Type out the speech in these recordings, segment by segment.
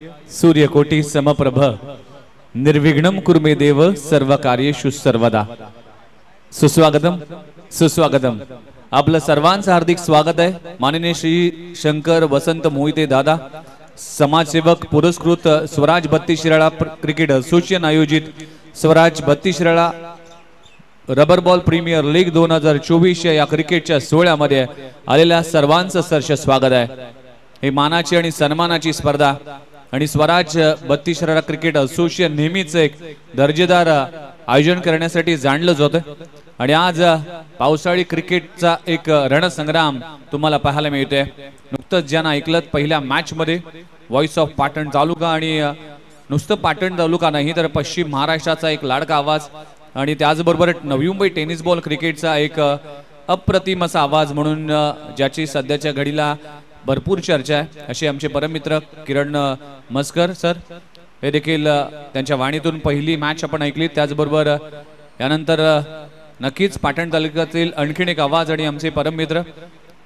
सूर्यकोटी समप्रभ निर्विघ्नं कुर्मे देव सर्व कार्येषु सर्वदा। सुस्वागतम सुस्वागतम। आपलं सर्वांचं हार्दिक स्वागत आहे। माननीय श्री शंकर वसंत मोहिते दादा, समाजसेवक, पुरस्कृत स्वराज 32 शिराळा क्रिकेट असोसिएशन आयोजित Swaraj 32 Shirala rubber ball premier league 2024 या क्रिकेटच्या सोहळ्यामध्ये आलेल्या सर्वांचं सहर्ष स्वागत आहे। ही मानाची आणि सन्मानाची स्पर्धा आणि स्वराज 32 शिराळा क्रिकेट असोसिएशन नेहमीच एक दर्जेदार आयोजन करण्यासाठी जाणलं जातं आणि आज पावसाळी क्रिकेटचा एक रणसंग्राम तुम्हाला पाहायला मिळतोय। नुकतंच ज्यांना ऐकलं पहिल्या मॅच मध्ये व्हॉइस ऑफ पाटण तालुका आणि नुसतं पाटण तालुका नाही तर पश्चिम महाराष्ट्राचा एक लाडका आवाज आणि त्याचबरोबर नवी मुंबई टेनिस बॉल क्रिकेटचा एक अप्रतिम असा आवाज म्हणून ज्याची सध्याच्या घडीला भरपूर चर्चा आहे असे आमचे परममित्र किरण मस्कर सर, हे देखील त्यांच्या वाणीतून पहिली मॅच आपण ऐकली। त्याचबरोबर यानंतर नक्कीच पाटण तालुक्यातील आणखीन एक आवाज आणि आमचे परममित्र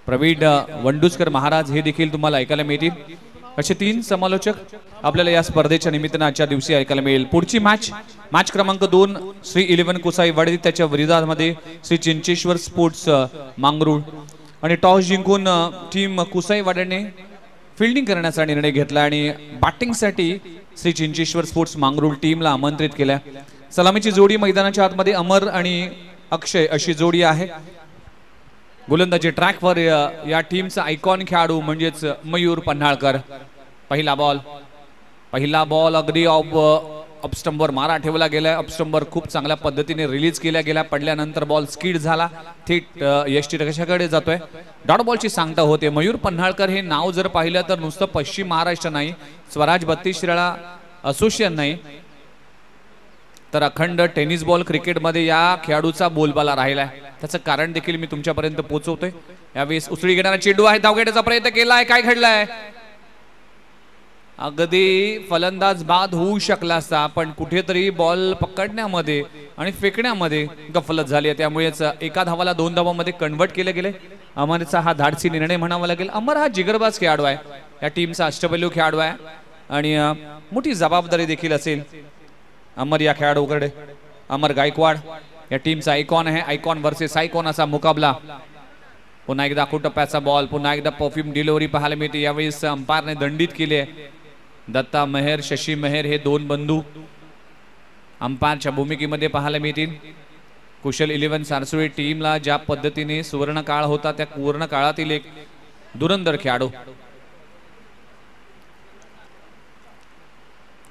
प्रवीण वंडुस्कर महाराज हे देखील तुम्हाला ऐकायला मिळतील। असे 3 समालोचक आपल्याला या स्पर्धेच्या निमित्ताने आजच्या दिवशी ऐकायला मिळेल। पुढची मॅच क्रमांक 2 श्री 11 कुसाई वाडी त्याच्या विरोधामध्ये श्री चिंचेश्वर स्पोर्ट्स मांगरूळ आणि टॉस जिंकून टीम कुसाई वाड्याने फिल्डिंग करण्याचा निर्णय घेतला आणि बॅटिंगसाठी श्री चिंचेश्वर स्पोर्ट्स मांगरूळ टीमला आमंत्रित केलं। सलामीची जोडी मैदानाच्या आतमध्ये अमर आणि अक्षय अशी जोडी आहे। गोलंदाजी ट्रॅकवर या टीमचा आयकॉन खेळाडू म्हणजेच मयूर पन्हाळकर। पहिला बॉल अगदी ऑफ स्टंपवर मारा ठेवला गेला। ऑफ स्टंपवर खूप चांगल्या पद्धतीने रिलीज केला गेला। पडल्यानंतर बॉल स्किड झाला, थेट यष्टी रक्षकाकडे जातोय। डॉट बॉलची सांगता होते। मयूर पन्हाळकर हे नाव जर पाहिलं तर नुसतं पश्चिम महाराष्ट्र नाही, स्वराज 32 शिराळा असोसिएशन नाही तर अखंड टेनिस बॉल क्रिकेटमध्ये या खेळाडूचा बोलबाला राहिलाय। त्याचं कारण देखील मी तुमच्यापर्यंत पोहोचवतोय। यावेळेस उसळी घेणारा चेंडू आहे, धाव घेण्याचा प्रयत्न केलाय, काय घडलाय? अगदी फलंदाज बाद होऊ शकला असता पण कुठेतरी बॉल पकडण्यामध्ये आणि फेकण्यामध्ये गफलत झाली, त्यामुळेच एका धावाला 2 धावांमध्ये कन्वर्ट केले गेले। अमरचा हा धाडसी निर्णय म्हणावा लागेल। अमर हा जिगरबाज खेळाडू आहे, या टीमचा अष्टपैलू खेळाडू आहे आणि मोठी जबाबदारी देखील असेल अमर या खेळाडूकडे। अमर गायकवाड या टीमचा आयकॉन आहे। आयकॉन वर्सेस आयकॉन असा मुकाबला। पुन्हा एकदा टप्प्याचा बॉल, पुन्हा एकदा परफ्यूम डिलिव्हरी पाहायला मिळते। यावेळेस अंपायरने दंडित केले। दत्ता मेहर, शशी मेहर हे 2 बंधू अंपायरच्या भूमिकेमध्ये पाहायला मिळतील। कुशल 11 सारसुळे टीमला ज्या पद्धतीने सुवर्ण काळ होता त्या पूर्ण काळातील एक धुरंधर खेळाडू।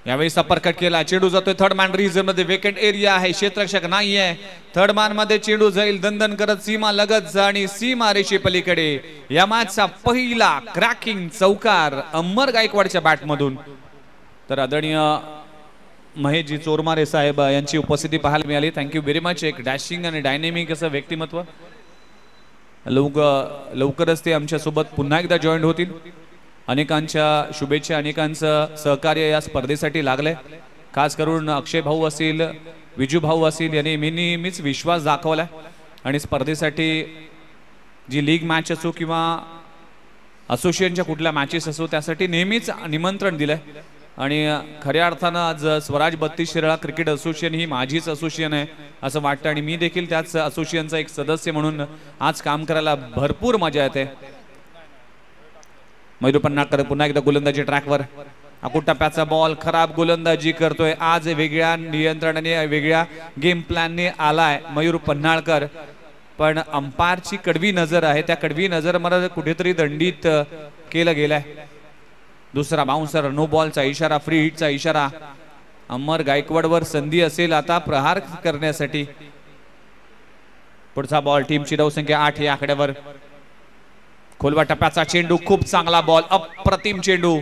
यावेळेस अपरकट केला, चेंडू जातोय थर्ड मॅन रिझन मध्ये, वेकेंट एरिया आहे, क्षेत्ररक्षक नाहीये। थर्ड मॅन मध्ये चेंडू जाईल दंदन करत सीमा लगत आणि सीमा रेषे पलीकडे। या मॅचचा पहिला क्रॅकिंग चौकार अमर गायकवाडच्या बॅट मधून। तर आदरणीय महेशजी चोरमारे साहेब यांची उपस्थिती पाहायला मिळाली। Thank you very much. एक डॅशिंग आणि डायनेमिक असं व्यक्तिमत्व। लवकरच ते आमच्या सोबत पुन्हा एकदा जॉईन होतील। अनेकांच्या शुभेच्छा, अनेकांचं सहकार्य या स्पर्धेसाठी लागलंय। खास करून अक्षय भाऊ असतील, विजू भाऊ असतील यांनी नेहमीच विश्वास दाखवलाय आणि स्पर्धेसाठी जी लीग मॅच असो किंवा असोसिएशनच्या कुठल्या मॅचेस असो त्यासाठी नेहमीच निमंत्रण दिलंय आणि खऱ्या अर्थानं आज स्वराज 32 शिराळा क्रिकेट असोसिएशन ही माझीच असोसिएशन आहे असं वाटतं आणि मी देखील त्याच असोसिएशनचा एक सदस्य म्हणून आज काम करायला भरपूर मजा येते। मयूर पन्हाळकर पुन्हा एकदा गोलंदाजी ट्रॅकवर। टप्प्याचा बॉल, खराब गोलंदाजी करतोय आज, वेगळ्या नियंत्रणाने वेगळ्या गेम प्लॅनने आलाय मयूर पन्हाळकर, पण अंपायरची कडवी नजर आहे, त्या कडवी नजर मला कुठेतरी दंडित केलं गेलाय। दुसरा बाउन्सर, नो बॉलचा इशारा, फ्री हिटचा इशारा। अमर गायकवाडवर संधी असेल आता प्रहार करण्यासाठी। पुढचा बॉल, टीमची धावसंख्या 8 या आकड्यावर। खोलवा टप्प्याचा चेंडू, खूप चांगला बॉल, अप्रतिम चेंडू,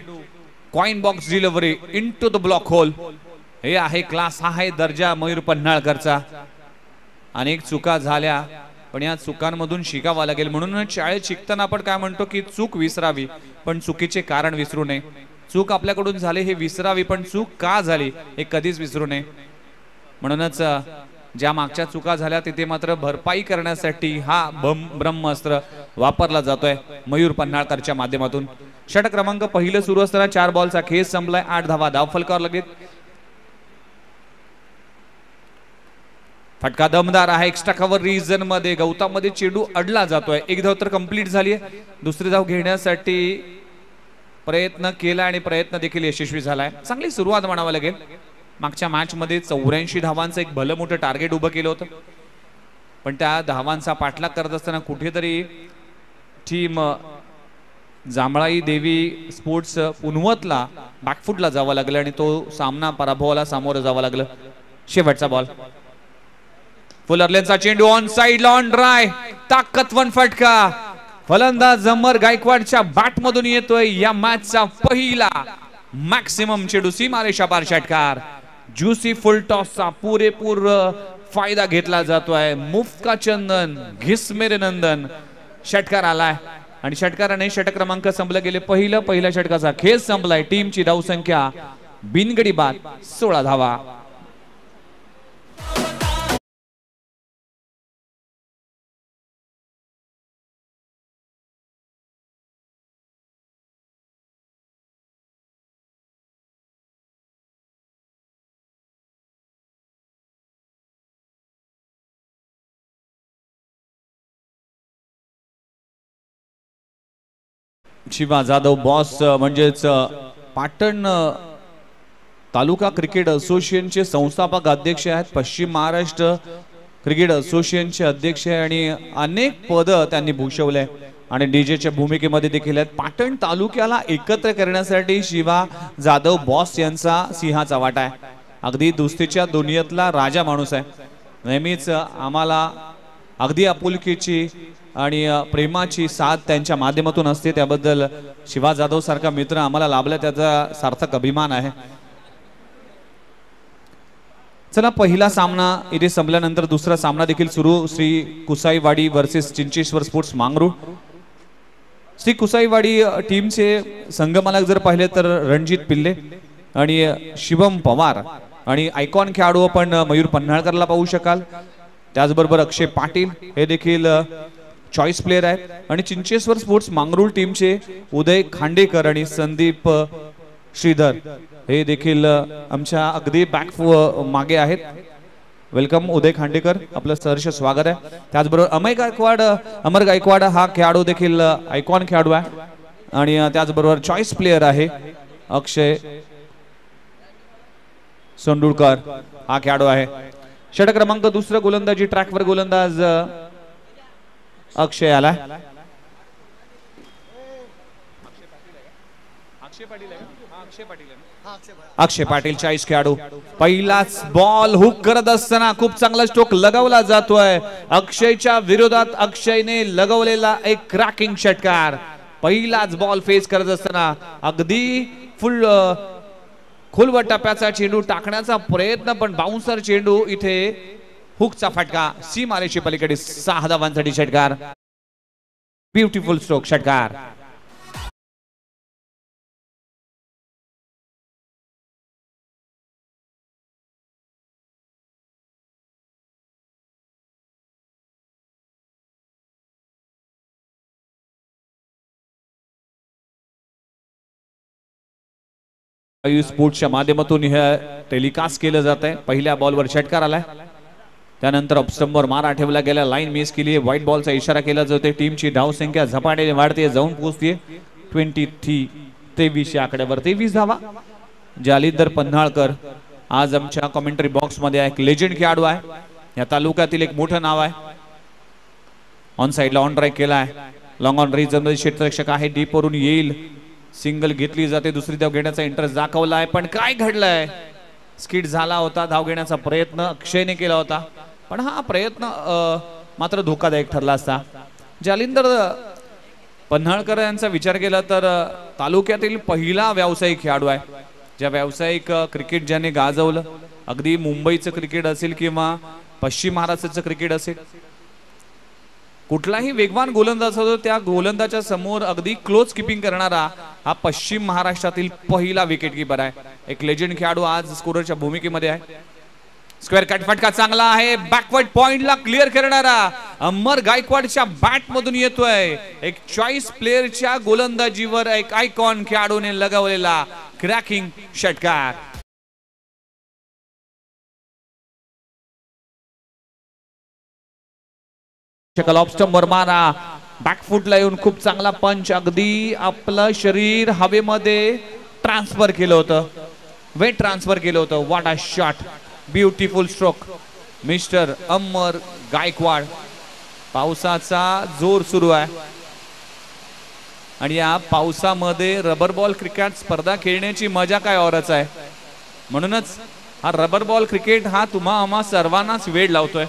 coin box delivery into the block hole. हे आहे क्लास, हा आहे दर्जा मयूर पन्हाळकरचा। अनेक चुका झाल्या पण या चुकांमधून शिकावा लागेल। म्हणून शाळेत शिकताना आपण काय म्हणतो की चूक विसरावी पण चुकीचे कारण विसरू नये। चूक आपल्याकडून झाली हे विसरावी पण चूक का झाली हे कधीच विसरू नये। म्हणूनच ज्या मागच्या चुका झाल्या तिथे मात्र भरपाई करण्यासाठी हा ब्रह्मास्त्र वापरला जातोय मयूर पन्हाळकरच्या माध्यमातून। षटक क्रमांक पहिलं सुरू असताना 4 बॉलचा खेळ संपलाय. 8 धावा धावफलकावर लगेच. फटका दमदार आहे. एक्स्ट्रा कव्हर रिजन मध्ये गौतममध्ये चेंडू अडला जातोय. एक धाव तर कंप्लीट झाली आहे. दुसरी धाव घेण्यासाठी प्रयत्न केला आणि प्रयत्न देखील यशस्वी झालाय. चांगली सुरुवात म्हणावं लागेल. मागच्या मॅच मध्ये 84 धावांचं एक भलं मोठं टार्गेट उभं केलं होतं, पण त्या धावांचा पाठलाग करत असताना कुठेतरी टीम जांभळाई देवी स्पोर्ट्स पुनवतला बॅकफुटला जावं लागलं आणि तो सामना पराभवाला सामोरं जावं लागलं. शेवटचा बॉल. फुलरलेनचा चेंडू ऑन साइड ऑन ड्राय. ताकदवान फटका फलंदाज अमर गायकवाडच्या बॅट मधून येतोय. या मॅचचा पहिला मॅक्सिमम चेंडू सीमारेषा पार षटकार. ज्युसी फुल टॉसचा पुरेपूर फायदा घेतला जातोय. मुफ्त चंदन घिसमेरे नंदन षटकार आलाय आणि षटकाराने षटक क्रमांक संपलं गेले. पहिल्या षटकाचा खेळ संपलाय. टीमची धावसंख्या बिनगडी बाद 16 धावा. शिवा जाधव बॉस म्हणजेच पाटण तालुका क्रिकेट असोसिएशनचे संस्थापक अध्यक्ष आहेत. पश्चिम महाराष्ट्र क्रिकेट असोसिएशनचे अध्यक्ष आहे आणि अनेक पद त्यांनी भूषवले आणि डीजेच्या भूमिकेमध्ये देखील आहेत. पाटण तालुक्याला एकत्र करण्यासाठी शिवा जाधव बॉस यांचा सिंहाचा वाटा आहे. अगदी दुस्तीच्या दुनियेतला राजा माणूस आहे. नेहमीच आम्हाला अगदी आपुलकीची आणि प्रेमाची साथ त्यांच्या माध्यमातून असते. त्याबद्दल शिवा जाधव सारखा मित्र आम्हाला लाभला त्याचा सार्थक अभिमान आहे. चला पहिला सामना इथे संपल्यानंतर दुसरा सामना देखील सुरू. Shri Kusaiwadi versus Chincheshwar sports Mangrul. श्री कुसाईवाडी टीमचे संघमालक जर पाहिले तर रणजित पिल्ले आणि शिवम पवार आणि आयकॉन खेळाडू आपण मयूर पन्हाळकरला पाहू शकाल. त्याचबरोबर अक्षय पाटील हे देखील चॉईस प्लेयर आहेत आणि चिंचेश्वर स्पोर्ट्स मांगरूळ टीमचे उदय खांडेकर आणि संदीप श्रीधर हे देखील आमच्या अगदी बॅक मागे आहेत. वेलकम उदय खांडेकर, आपलं सहर्ष स्वागत आहे. त्याचबरोबर अमर गायकवाड हा खेळाडू देखील आयकॉन खेळाडू आहे आणि त्याचबरोबर चॉईस प्लेयर आहे अक्षय सोंडुळकर हा खेळाडू आहे. षटक क्रमांक दुसरा गोलंदाजी ट्रॅकवर गोलंदाज अक्षय आला. अक्षय पाटील 40 खेळाडू. पहिलाच बॉल हुक करत असताना खूप चांगला स्ट्रोक लगावला जातोय. अक्षयच्या विरोधात अक्षयने लगवलेला एक क्रॅकिंग षटकार. पहिलाच बॉल फेस करत असताना अगदी फुल खोलवर टप्प्याचा चेंडू टाकण्याचा प्रयत्न, पण बाउन्सर चेंडू इथे हुकचा फटका. सीमारेषे पलीकडे 6 धावांसाठी षटकार. ब्युटिफुल स्ट्रोक षटकार. स्पोर्ट्सच्या माध्यमातून हे टेलिकास्ट केलं जात आहे. पहिल्या बॉलवर षटकार आलाय. त्यानंतर ऑफस्टंपवर मारा ठेवला गेला. लाईन मिस केली. व्हाईट बॉलचा इशारा केला जातोय. टीमची धावसंख्या झपाट्याने वाढते, जाऊन पोहोचते 23 या आकड्यावर. 23 धावा. जालिंदर पन्हाळकर आज आमच्या कमेंटरी बॉक्स मध्ये एक लेजंड खेळाडू आहे. या तालुक्यातील एक मोठं नाव आहे. ऑन साइडला ऑन ड्राईव्ह केला आहे. लॉंग ऑन रेंज मध्ये क्षेत्ररक्षक आहे. डीप वरून येईल. सिंगल घेतली जाते. दुसरी धाव घेण्याचा इंटरेस्ट दाखवला आहे, पण काय घडलंय? स्किड झाला होता. धाव घेण्याचा प्रयत्न अक्षयने केला होता, पण हा प्रयत्न मात्र धोकादायक ठरला असता. जालिंदर पन्हाळकर यांचा विचार केला तर तालुक्यातील पहिला व्यावसायिक खेळाडू आहे. ज्या व्यावसायिक क्रिकेट ज्याने गाजवलं, अगदी मुंबईचं क्रिकेट असेल किंवा पश्चिम महाराष्ट्राचं क्रिकेट असेल, कुठलाही वेगवान गोलंदाज असतो त्या गोलंदाजाच्या समोर अगदी क्लोज कीपिंग करणारा हा पश्चिम महाराष्ट्रातील पहिला विकेट कीपर आहे. एक लेजंड खेळाडू आज स्कोररच्या भूमिकेमध्ये आहे. स्क्वेअर कट फटका चांगला आहे, बॅकवर्ड पॉइंटला क्लिअर करणारा अमर गायकवाडच्या बॅट मधून येतोय. एक चॉईस प्लेअरच्या गोलंदाजीवर एक आयकॉन खेळाडूने लगावलेला क्रॅकिंग षटकार. ऑफस्टंपवर मारा, बॅकफुटला येऊन खूप चांगला पंच, अगदी आपलं शरीर हवेमध्ये ट्रान्सफर केलं होतं, वेट ट्रान्सफर केलं होतं. What a shot, beautiful stroke mister Amar Gaikwad. पावसाचा जोर सुरू आहे आणि या पावसामध्ये रबर बॉल क्रिकेट स्पर्धा खेळण्याची मजा काय औरच आहे. म्हणूनच हा रबर बॉल क्रिकेट हा आम्हा सर्वांनाच वेळ लावतोय.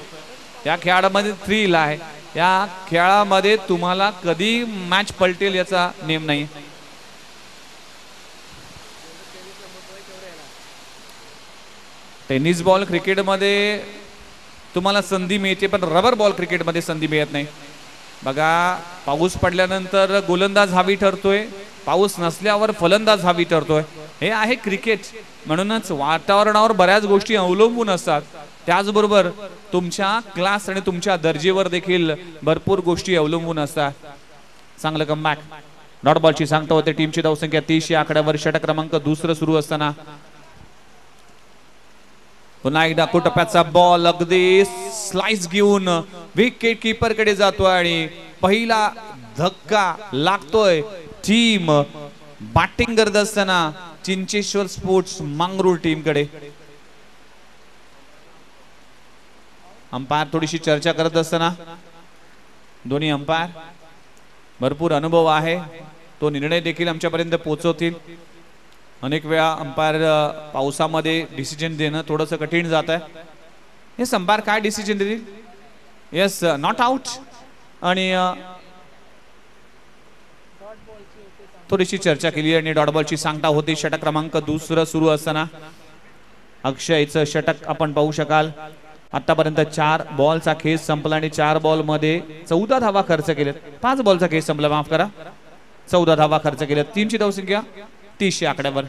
या खेळामध्ये थ्रिल आहे, या खेळामध्ये तुम्हाला कधी मॅच पलटेल याचा नेम नाही. टेनिस बॉल क्रिकेटमध्ये तुम्हाला संधी मिळते, पण रबर बॉल क्रिकेटमध्ये संधी मिळत नाही. बघा, पाऊस पडल्यानंतर गोलंदाज हवी ठरतोय, पाऊस नसल्यावर फलंदाज हवी ठरतोय. हे आहे क्रिकेट. म्हणूनच वातावरणावर बऱ्याच गोष्टी अवलंबून असतात. त्याचबरोबर तुमच्या क्लास आणि तुमच्या दर्जेवर देखील भरपूर गोष्टी अवलंबून असतात. चांगलं कमबॅक. डॉट बॉलची सांगता होते. टीमची धावसंख्या 30 या आकड्यावर. षटक क्रमांक दुसरं सुरू असताना पुन्हा एकदा टप्प्याचा बॉल अगदी स्लाइस घेऊन विकेट कीपर कडे जातोय आणि पहिला धक्का लागतोय टीम बॅटिंग करत असताना चिंचेश्वर स्पोर्ट्स मांगरूळ टीम कडे. अंपायर थोडीशी चर्चा करत असताना दोन्ही अंपायर भरपूर अनुभव आहे, तो निर्णय देखील आमच्यापर्यंत पोहोचवतील. अनेक वेळा अंपायर पावसामध्ये डिसिजन देणं थोडंसं कठीण जात आहे. हे अंपायर काय डिसिजन देतील? Yes, not out. आणि थोडीशी चर्चा केली आणि डॉट बॉलची सांगता होती. षटक क्रमांक दुसरं सुरू असताना अक्षयचं षटक आपण पाहू शकाल. आतापर्यंत 4 बॉलचा खेळ संपला आणि 4 बॉल मध्ये 14 धावा खर्च केल्यात. 5 बॉलचा खेळ संपला, माफ करा, 14 धावा खर्च केल्यात. टीमची धावसंख्या 30 या आकड्यावर.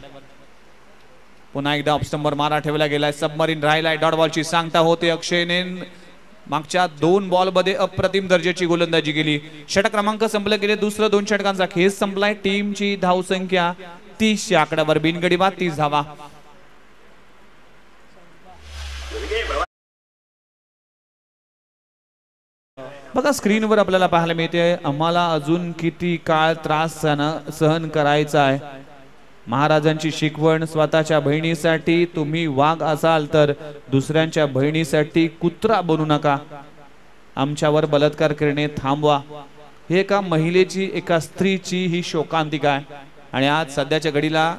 पुन्हा एकदा ऑफस्टंपवर मारा ठेवला गेलाय, सबमरीन राहिलाय. डॉट बॉलची सांगता होते. अक्षयने मागच्या 2 बॉल मध्ये अप्रतिम दर्जाची गोलंदाजी केली. षटक क्रमांक संपले गेले. दुसरं 2 षटकांचा खेळ संपलाय. टीमची धावसंख्या 30 या आकड्यावर. बिनगडी बाद 30 धावा. बघा, स्क्रीनवर आपल्याला पाहायला मिळते आम्हाला अजून किती काळ त्रास सहन करायचा आहे. महाराजांची शिकवण, स्वतःच्या बहिणीसाठी तुम्ही वाघ असाल तर दुसऱ्यांच्या बहिणीसाठी कुत्रा बनू नका. आमच्यावर बलात्कार करणे थांबवा. हे एका महिलेची, एका स्त्रीची ही शोकांतिका आहे. आणि आज सध्याच्या घडीला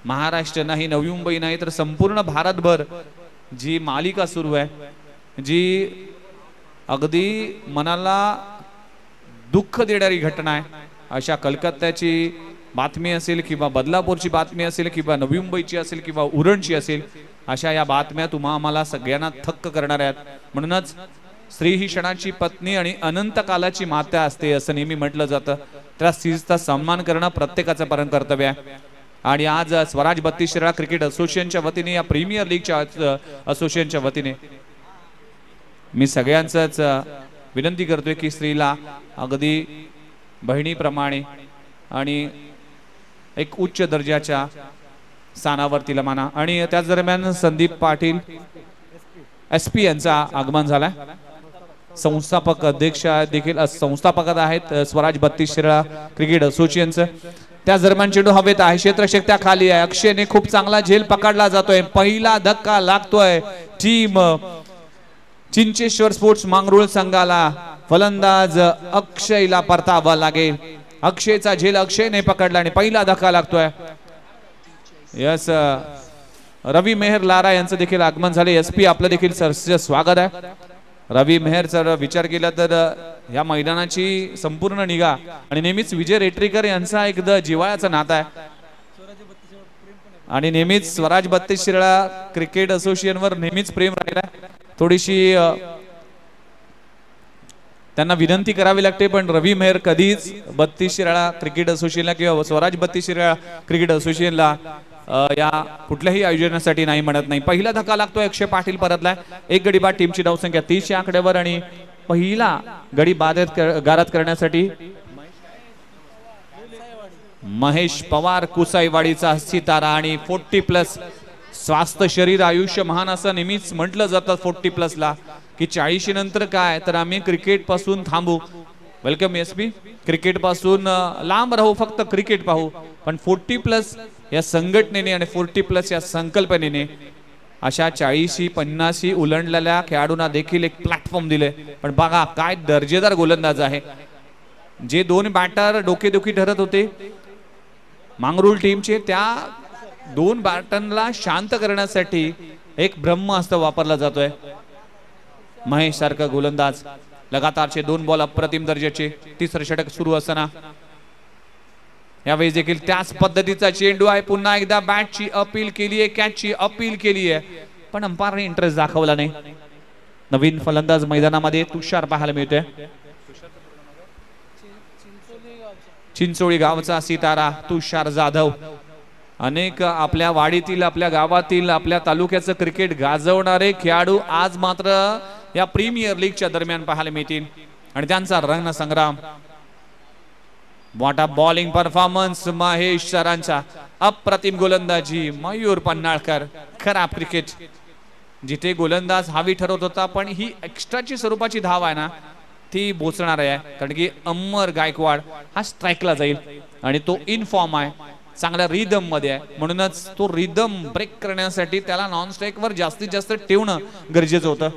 महाराष्ट्र नाही, नवी मुंबई नाही तर संपूर्ण भारतभर जी मालिका सुरू आहे, जी अगदी मनाला दुःख देणारी घटना आहे, अशा कलकत्त्याची बातमी असेल किंवा बदलापूरची बातमी असेल किंवा नवी मुंबईची असेल किंवा उरणची असेल, अशा या बातम्या आम्हाला सगळ्यांना थक्क करणार आहेत. म्हणूनच स्त्री ही क्षणाची पत्नी आणि अनंत कालाची माता असते असं नेहमी म्हटलं जातं. त्या स्त्रीचा सन्मान करणं प्रत्येकाचं परम कर्तव्य आहे. आणि आज स्वराज 32 शिराळा क्रिकेट असोसिएशनच्या वतीने, या प्रीमियर लीगच्या असोसिएशनच्या वतीने मी सगळ्यांचाच विनंती करतोय की स्त्रीला अगदी बहिणीप्रमाणे आणि एक उच्च दर्जाच्या स्थानावर तिला माना. आणि त्याच दरम्यान संदीप पाटील SP यांचा आगमन झालाय. संस्थापक अध्यक्ष देखील संस्थापकात आहेत स्वराज 32 शिराळा क्रिकेट असोसिएशनचं. त्याच दरम्यान चेंडू हवेत आहे, क्षेत्ररक्षक त्या खाली आहे. अक्षयने खूप चांगला झेल पकडला जातोय. पहिला धक्का लागतोय टीम चिंचेश्वर स्पोर्ट्स मांगरूळ संघाला. फलंदाज अक्षयला परतावा लागेल. अक्षयचा झेल अक्षयने पकडला आणि पहिला धक्का लागतोय. यस, रवी मेहर लारा यांचं देखील आगमन झाले. SP आपलं देखील सरचं स्वागत आहे. रवी मेहर जर विचार केला तर या मैदानाची संपूर्ण निगा आणि नेहमीच विजय रेटरीकर यांचा एकदा जिव्हाळ्याचा नाता आहे आणि नेहमीच स्वराज 32 शिराळा क्रिकेट असोसिएशनवर नेहमीच प्रेम राहिला. थोडीशी त्यांना विनंती करावी लागते, पण रवी मेहर कधीच 32 शिराळा क्रिकेट असोसिएशनला किंवा स्वराज 32 शिराळा क्रिकेट असोसिएशनला या कुठल्याही आयोजनासाठी नाही म्हणत नाही. पहिला धक्का लागतोय, अक्षय पाटील परतलाय. एक गडी बाद, टीमची धावसंख्या 30 या आकड्यावर आणि पहिला गडी गारात करण्यासाठी महेश पवार कुसाईवाडीचा सितारा आणि 40+ स्वास्थ्य शरीर आयुष्य महान असं नेहमीच म्हटलं जातं 40+ला की 40 नंतर काय तर आम्ही क्रिकेट पासून थांबू. Welcome SP. क्रिकेट पासून लांब राहू, फक्त क्रिकेट पाहू. पण 40+ या संघटनेने आणि 40+ या संकल्पनेने अशा 40-50 उलंडलेल्या खेळाडूंना देखील एक प्लॅटफॉर्म दिले. पण बघा काय दर्जेदार गोलंदाज आहे. जे 2 बॅटर डोकेदुखी ठरत होते मांगरूळ टीमचे, त्या 2 बॅटरला शांत करण्यासाठी एक ब्रह्मास्त्र वापरला जातोय. महेश सारखा गोलंदाज, लगातारचे 2 बॉल अप्रतिम दर्जाचे. तिसरं षटक सुरू असताना यावेळी देखील त्याच पद्धतीचा चेंडू आहे. पुन्हा एकदा बॅटची अपील केली आहे, कॅचची अपील केली आहे, पण अंपायरने इंटरेस्ट दाखवला नाही. नवीन फलंदाज मैदानामध्ये तुषार पाहायला मिळतोय. चिंचोळी गावचा सितारा तुषार जाधव. अनेक आपल्या वाडीतील, आपल्या गावातील, आपल्या तालुक्याचं क्रिकेट गाजवणारे खेळाडू आज मात्र या प्रीमियर लीगच्या दरम्यान पाहायला मिळतील आणि त्यांचा रणसंग्राम. मोठा बॉलिंग परफॉर्मन्स महेश सरांचा, अप्रतिम गोलंदाजी मयूर पन्हाळकर. खराब क्रिकेट जिथे गोलंदाज हावी ठरवत होता, पण ही एक्स्ट्राची स्वरूपाची धाव आहे ना ती बोचणार आहे. कारण की अमर गायकवाड हा स्ट्राईकला जाईल आणि तो इन फॉर्म आहे, चांगल्या रिदम मध्ये आहे. म्हणूनच तो रिदम ब्रेक करण्यासाठी त्याला नॉन स्ट्राईक वर जास्तीत जास्त ठेवणं गरजेचं होतं.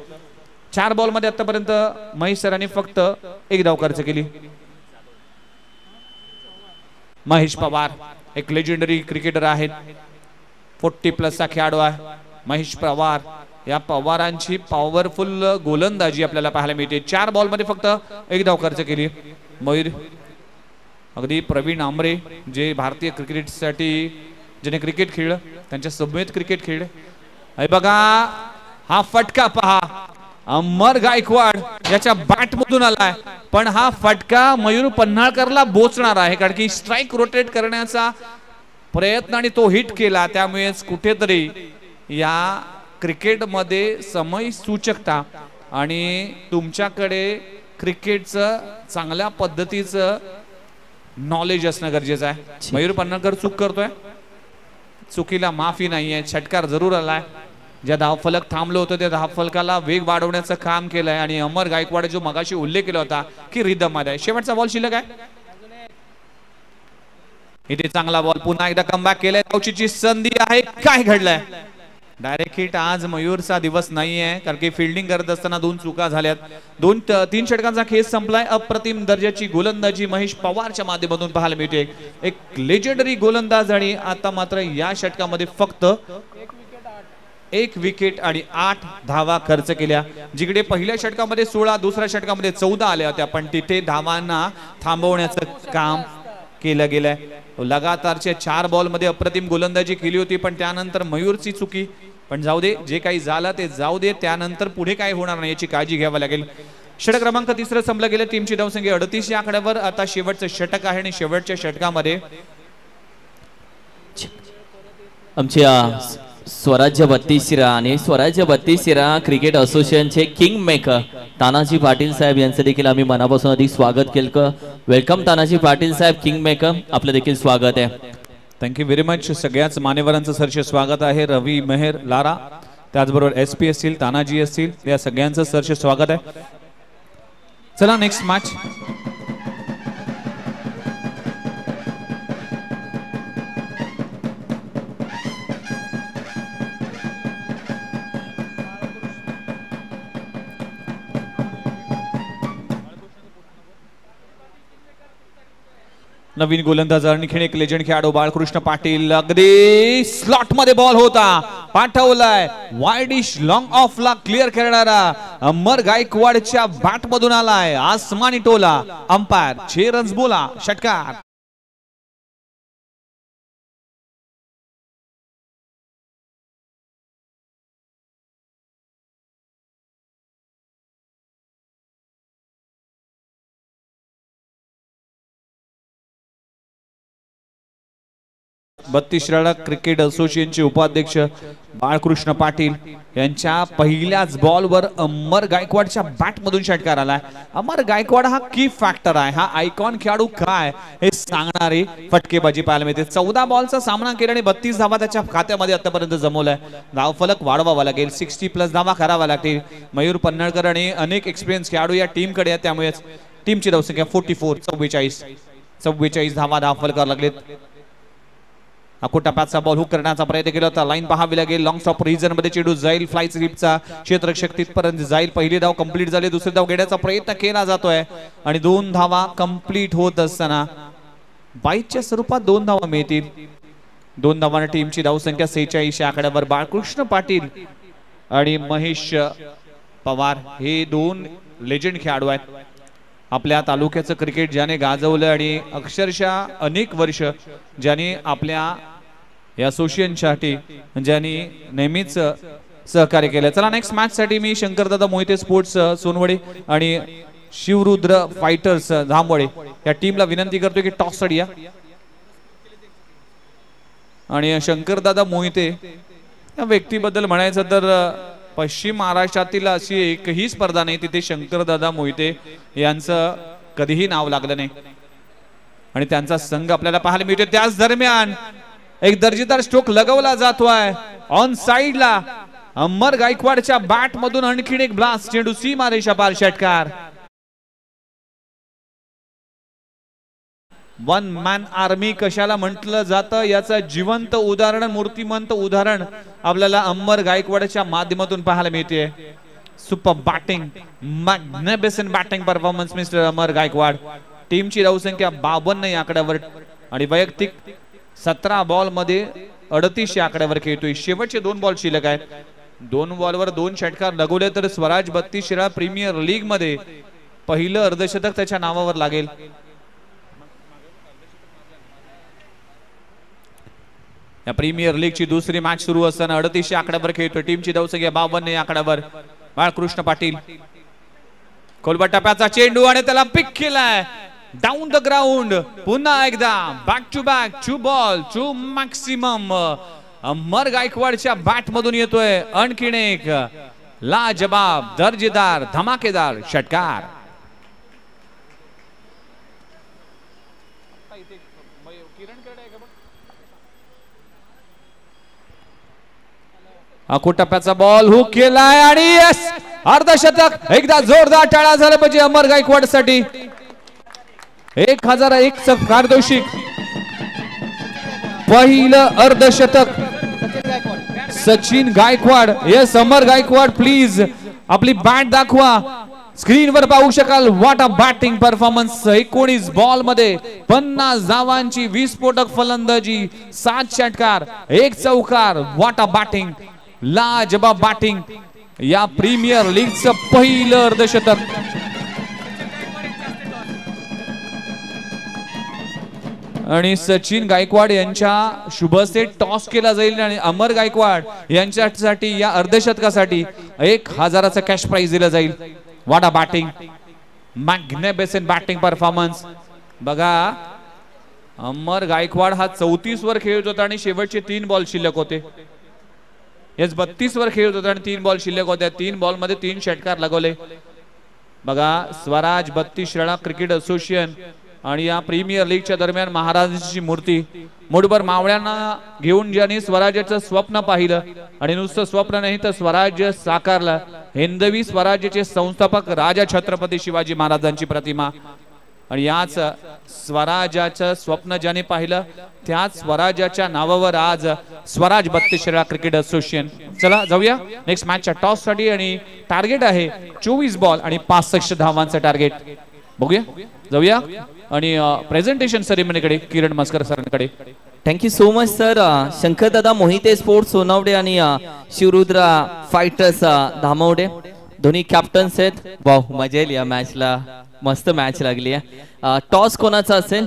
4 बॉल मध्ये आतापर्यंत महेश सरांनी फक्त 1 धाव खर्च केली. महेश पवार एक लेजेंडरी क्रिकेटर आहेत, 40+ चा खेळाडू आहे महेश पवार. या पवारांची पॉवरफुल गोलंदाजी आपल्याला पाहायला मिळते. 4 बॉल मध्ये फक्त 1 धाव खर्च केली. मयूर अगदी प्रवीण आमरे जे भारतीय क्रिकेटसाठी ज्याने क्रिकेट खेळलं त्यांच्या समेत क्रिकेट खेळले. हे बघा हा फटका पहा, अमर गायकवाड याच्या बॅट मधून आलाय, पण हा फटका मयूर पन्हाळकरला बोचणार आहे. कारण की स्ट्राईक रोटेट करण्याचा प्रयत्न आणि तो हिट केला, त्यामुळेच कुठेतरी या क्रिकेटमध्ये समय सूचकता आणि तुमच्याकडे क्रिकेटचं चांगल्या पद्धतीचं नॉलेज असणं गरजेचं आहे. मयूर पन्हाळकर चूक करतोय, चुकीला माफी नाहीये. षटकार जरूर आलाय. ज्या धावफलक थांबलं होतं त्या धावफलकाला वेग वाढवण्याचं काम केलंय आणि अमर गायकवाड जो मगाशी उल्लेख केला होता की रिदम मध्ये. शेवटचा बॉल शिल्लक आहे. इथे चांगला बॉल, पुन्हा एकदा कमबॅक केलंय. धावचीची संधी आहे. काय घडलंय? डायरेक्ट हिट आज मयूरचा दिवस नाहीये, कारण की फिल्डिंग करत असताना 2 चुका झाल्यात. 3 षटकांचा खेळ संपलाय. अप्रतिम दर्जाची गोलंदाजी महेश पवारच्या माध्यमातून पाहायला मिळते. एक लेजेंडरी गोलंदाज आणि आता मात्र या षटकामध्ये फक्त 1 विकेट आणि 8 धावा खर्च केल्या. जिकडे पहिल्या षटकामध्ये 16, दुसऱ्या षटकामध्ये 14 आल्या होत्या, पण तिथे धावांना थांबवण्याचं काम केलं गेलंय. लगातारच्या 4 बॉल मध्ये अप्रतिम गोलंदाजी केली होती, पण त्यानंतर मयूरची चुकी. पण जाऊ दे, जे काही झालं ते जाऊ दे. त्यानंतर पुढे काय होणार नाही याची काळजी घ्यावी लागेल. षटक क्रमांक 3 संपलं गेलं. टीमची धावसंख्या 38 या आकड्यावर. आता शेवटचं षटक आहे आणि शेवटच्या षटकामध्ये आमच्या स्वराज्य 32 आणि स्वराज्य 32 क्रिकेट असोसिएशनचे किंग मेकर तानाजी पाटील साहेब यांचं देखील आम्ही मनापासून अधिक स्वागत केलं. वेलकम तानाजी पाटील साहेब, किंग मेकर, आपलं देखील स्वागत आहे. Thank you very much. सगळ्याच मान्यवरांचं सरचे स्वागत आहे. रवी मेहर लारा, त्याचबरोबर SP असतील, तानाजी असतील, या सगळ्यांचं सरचे स्वागत आहे. चला नेक्स्ट मॅच. नवीन गोलंदाज आणखीन एक लेजंड खेळाडू बाळकृष्ण पाटील. अगदी स्लॉट मध्ये बॉल होता, पाठवलाय वाईडिश लॉंग ऑफ ला क्लिअर करणारा अमर गायकवाडच्या बॅट मधून आलाय आसमानी टोला. अंपायर 6 रन्स बोला. षटकार. 32 शिराळा क्रिकेट असोसिएशनचे उपाध्यक्ष बाळकृष्ण पाटील यांच्या पहिल्याच बॉलवर अमर गायकवाडच्या बॅट मधून षटकार आलाय. अमर गायकवाड हा की फॅक्टर आहे, हा आयकॉन खेळाडू काय हे सांगणारी फटकेबाजी पाहायला मिळते. 14 बॉलचा सामना केला आणि 32 धावा त्याच्या खात्यामध्ये आतापर्यंत जमवलाय. धावफलक वाढवावा लागेल, 60+ धावा करावा लागतील. मयूर पन्हाळकर आणि अनेक एक्सपिरियन्स खेळाडू या टीमकडे आहेत, त्यामुळे टीमची धावसंख्या 44 44 धावा धावफलकावर लागलेत. टप्प्याचा बॉल हुक करण्याचा प्रयत्न केला होता, लाईन पाहावी लागेल. लॉंग स्टॉप रिजन मध्ये चेंडू जाईल, फ्लाय स्लिपचा क्षेत्ररक्षक तिथपर्यंत जाईल. पहिली धाव कंप्लीट झाली, दुसरी धाव घेण्याचा प्रयत्न केला जातोय आणि 2 धावा कंप्लीट होत असताना बाईच्या स्वरूपात 2 धावा मिळतील. 2 धावांना टीमची धावसंख्या 46 आकड्यावर. बाळकृष्ण पाटील आणि महेश पवार हे 2 लेजंड खेळाडू आहेत. आपल्या तालुक्याचं क्रिकेट ज्याने गाजवलं आणि अक्षरशः अनेक वर्ष ज्याने आपल्या या असोसिएशनसाठी ज्यांनी नेहमीच सहकार्य केलं. चला नेक्स्ट मॅच साठी मी शंकरदादा मोहिते स्पोर्ट्स सोनवडे आणि शिवरुद्र फायटर्स धामवडे या टीमला विनंती करतो की टॉस साठी या. आणि शंकरदादा मोहिते या व्यक्तीबद्दल म्हणायचं तर पश्चिम महाराष्ट्रातील अशी एकही स्पर्धा नाही तिथे शंकरदादा मोहिते यांचं कधीही नाव लागलं नाही आणि त्यांचा संघ आपल्याला पाहायला मिळतो. त्याच दरम्यान एक दर्जेदार स्ट्रोक लगवला जातोय ऑन साइडला. अमर गायकवाडच्या बॅट मधून आणखीन एक ब्लास्ट, चेंडू सीमारेषा पार षटकार. 1 मॅन आर्मी कशाला म्हटलं जातं याचं जिवंत उदाहरण, मूर्तिमंत उदाहरण आपल्याला अमर गायकवाडच्या माध्यमातून पाहायला मिळते. Super batting, magnificent batting performance mister Amar Gaikwad. टीमची धावसंख्या 52 या आकड्यावर आणि वैयक्तिक 17 बॉल मध्ये 38 या आकड्यावर खेळतोय. शेवटचे 2 बॉल शिल्लक आहेत. 2 बॉलवर 2 षटकार लगवले तर स्वराज 32 शिराळा प्रीमियर लीग मध्ये पहिलं अर्धशतक त्याच्या नावावर लागेल. या प्रीमियर लीग ची दुसरी मॅच सुरू असताना 38 आकड्यावर खेळतोय. टीमची धावसंख्या 52 या आकड्यावर. बाळकृष्ण पाटील खोलबट टप्प्याचा चेंडू आणि त्याला पिक केलाय डाऊन द ग्राउंड. पुन्हा एकदा back to back 2 ball 2 maximum Amar गायकवाडच्या बॅट मधून येतोय आणखीन एक लाजबाब दर्जेदार धमाकेदार षटकार. टप्प्याचा बॉल हुक केलाय आणि यस अर्धशतक. एकदा जोरदार टाळ्या झाल्या पाहिजे अमर गायकवाड साठी. 1001 पारितोषिक. पहिलं अर्धशतक सचिन गायकवाड. यस अमर गायकवाड प्लीज आपली बॅट दाखवा. स्क्रीनवर पाहू शकाल. What a batting performance. 19 ball मध्ये 50 धावांची विस्फोटक फलंदाजी, 7 षटकार 1 चौकार. व्हॉट अ बॅटिंग, लाजबाब बॅटिंग. या प्रीमियर लीगचं पहिलं अर्धशतक. आणि सचिन गायकवाड यांच्या शुभसे टॉस केला जाईल आणि अमर गायकवाड यांच्यासाठी या अर्धशतकासाठी 1000चं कॅश प्राइज दिलं जाईल. What a batting, magnificent batting performance. बघा अमर गायकवाड हा 34 वर खेळत होता आणि शेवटचे 3 बॉल शिल्लक होते. यस 32 वर खेळत होता आणि 3 बॉल शिल्लक होत्या. 3 बॉल मध्ये 3 षटकार लगवले. बघा स्वराज 32 शिराळा क्रिकेट असोसिएशन आणि या प्रीमियर लीगच्या दरम्यान महाराजांची मूर्ती मुठभर मावळ्यांना घेऊन ज्यांनी स्वराज्याचं स्वप्न पाहिलं आणि नुसतं स्वप्न नाही तर स्वराज्य साकारलं. हिंदवी स्वराज्याचे संस्थापक राजा छत्रपती शिवाजी महाराजांची प्रतिमा आणि याच स्वराज्याचं स्वप्न ज्याने पाहिलं त्याच स्वराज्याच्या नावावर आज स्वराज 32 शिराळा क्रिकेट असोसिएशन. चला जाऊया नेक्स्ट मॅचच्या टॉस साठी आणि टार्गेट आहे 24 बॉल आणि 65 धावांचं टार्गेट. बघूया जाऊया आणि प्रेझेंटेशन सेरेमनीकडे किरण मस्कर सरांकडे. Thank you so much sir. Shankardada Mohite sports Sonawade आणि शिवरुद्र फायटर्स धामवडे दोन्ही कॅप्टन्स आहेत. वाव मजा येईल या मॅचला, मस्त मॅच लागली आहे. टॉस कोणाचा असेल?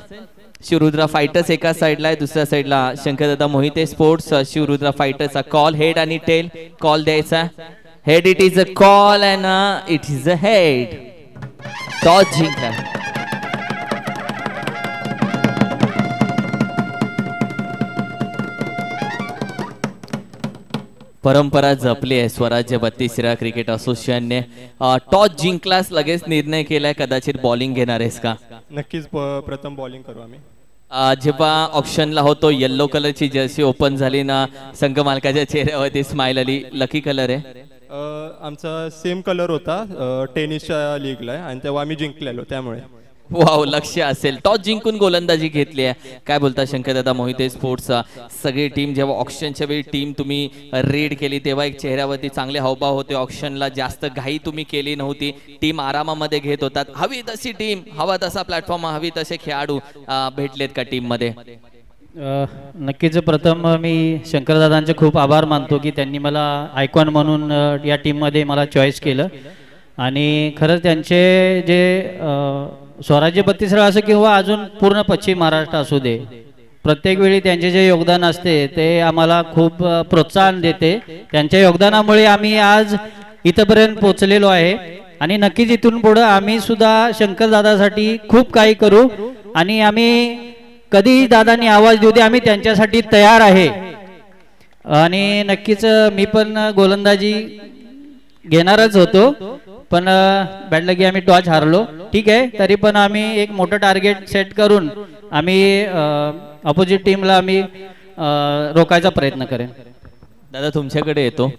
शिवरुद्र फायटर्स एका साइडला आहे, दुसऱ्या साइडला शंकरदादा मोहिते स्पोर्ट्स. शिवरुद्र फायटर्सचा कॉल हेड आणि टेल कॉल द्यायचा. Head it is a call and it is a head. Toss जिंकला. परंपरा जपली आहे स्वराज्य 32 क्रिकेट असोसिएशनने. टॉस जिंकलास लगेच निर्णय केलाय कदाचित बॉलिंग घेणार आहेस का? नक्कीच प्रथम बॉलिंग करू आम्ही. जेव्हा ऑप्शनला होतो येल्लो कलरची जर्सी ओपन झाली ना, संघ मालकाच्या चेहऱ्यावरती स्माइल आली. लकी कलर आहे आमचा सेम कलर होता टेनिसच्या लीगला आणि तेव्हा आम्ही जिंकलेलो त्यामुळे. वाव, लक्ष असेल. टॉस जिंकून गोलंदाजी घेतली आहे. काय बोलता शंकरदादा मोहिते स्पोर्ट्स सगळी टीम जेव्हा ऑक्शनच्या वेळी टीम तुम्ही रेड केली तेव्हा एक चेहऱ्यावरती चांगले हावभाव होते. ऑक्शनला जास्त घाई तुम्ही केली नव्हती. टीम आरामामध्ये घेत होतात. हवी तशी टीम, हवा तसा प्लॅटफॉर्म, हवी तसे खेळाडू भेटलेत का टीम मध्ये? नक्कीच प्रथम मी शंकरदादांचे खूप आभार मानतो की त्यांनी मला आयकॉन म्हणून या टीममध्ये मला चॉईस केलं. आणि खरंच त्यांचे जे स्वराज्य 32 असो किंवा अजून पूर्ण पश्चिम महाराष्ट्र असू दे, प्रत्येक वेळी त्यांचे जे योगदान असते ते आम्हाला खूप प्रोत्साहन देते. त्यांच्या योगदानामुळे आम्ही आज इथपर्यंत पोहोचलेलो आहे. आणि नक्कीच इथून पुढे आम्ही सुद्धा शंकरदादासाठी खूप काही करू. आणि आम्ही कधीही दादांनी आवाज देऊ दे, आम्ही त्यांच्यासाठी तयार आहे. आणि नक्कीच मी पण गोलंदाजी घेणारच होतो, पण बॅड लकी आम्ही टॉस हारलो. ठीक आहे, तरी पण आम्ही एक मोठं टार्गेट सेट करून आम्ही अपोजिट टीमला आम्ही रोखायचा प्रयत्न करेन. दादा तुमच्याकडे येतो.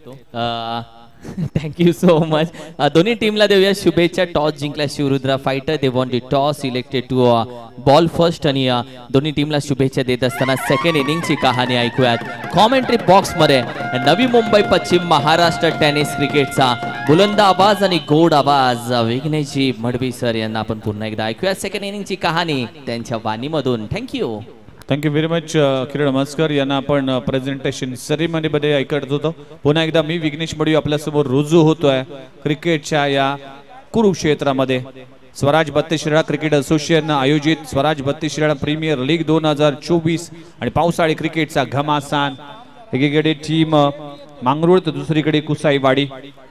Thank you so much. दोन्ही टीमला देऊया शुभेच्छा. टॉस जिंकला Shivrudra fighter, they want the toss, selected to bowl first. आणि दोन्ही टीमला शुभेच्छा देत असताना सेकंड इनिंगची कहाणी ऐकूयात कॉमेंट्री बॉक्स मध्ये. नवी मुंबई पश्चिम महाराष्ट्र टेनिस क्रिकेटचा बुलंद आवाज आणि गोड आवाज विघ्नेशजी मडवी सर यांना आपण पुन्हा एकदा ऐकूया सेकंड इनिंगची कहाणी त्यांच्या वाणीमधून. थँक्यू. थँक्यू व्हेरी मच किरण मस्कर यांना आपण प्रेझेंटेशन सेरेमनीमध्ये ऐकत होतो. पुन्हा एकदा मी विघ्नेश मडवी आपल्यासमोर रुजू होतोय क्रिकेटच्या या कुरुक्षेत्रामध्ये. स्वराज 32 क्रिकेट असोसिएशन आयोजित स्वराज 32 प्रीमियर लीग 2024 आणि पावसाळी क्रिकेटचा घमासान. एकीकडे टीम मांगरूळ तर दुसरीकडे कुसाईवाडी.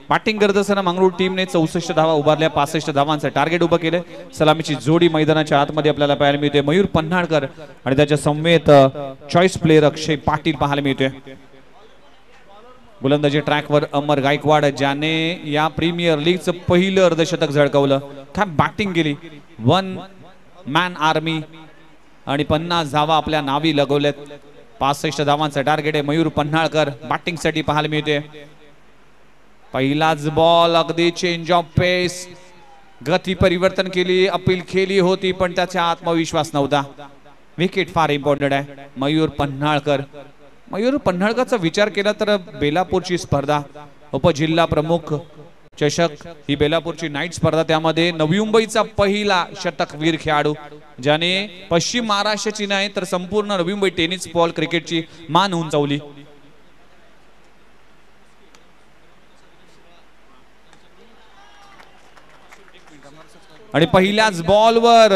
बॅटिंग करत असताना मांगरूळ टीमने 64 धावा उभारल्या. 65 धावांचं टार्गेट उभं केलं. सलामीची जोडी मैदानाच्या आतमध्ये आपल्याला पाहायला मिळते. मयूर पन्हाळकर आणि त्याच्या समवेत चॉईस प्लेयर अक्षय पाटील पाहायला मिळते. गोलंदाजी ट्रॅकवर अमर गायकवाड ज्याने या प्रीमियर लीगचं पहिलं अर्धशतक झळकावलं. काय बॅटिंग केली. 1 मॅन आर्मी आणि 50 धावा आपल्या नावी लगवल्यात. 65 धावांचं टार्गेट आहे. मयूर पन्हाळकर बॅटिंग साठी पाहायला मिळते. पहिलाच बॉल अगदी चेंज ऑफ पेस, गती परिवर्तन केली, अपील केली होती पण त्याचा आत्मविश्वास नव्हता. विकेट फार इम्पॉर्टंट आहे. मयूर पन्हाळकरचा विचार केला तर बेलापूरची स्पर्धा उपजिल्हा प्रमुख चषक ही बेलापूरची नाईट स्पर्धा, त्यामध्ये नवी मुंबईचा पहिला शतकवीर खेळाडू ज्याने पश्चिम महाराष्ट्राची नाही तर संपूर्ण नवी मुंबई टेनिस बॉल क्रिकेटची मान उंचावली. आणि पहिल्याच बॉलवर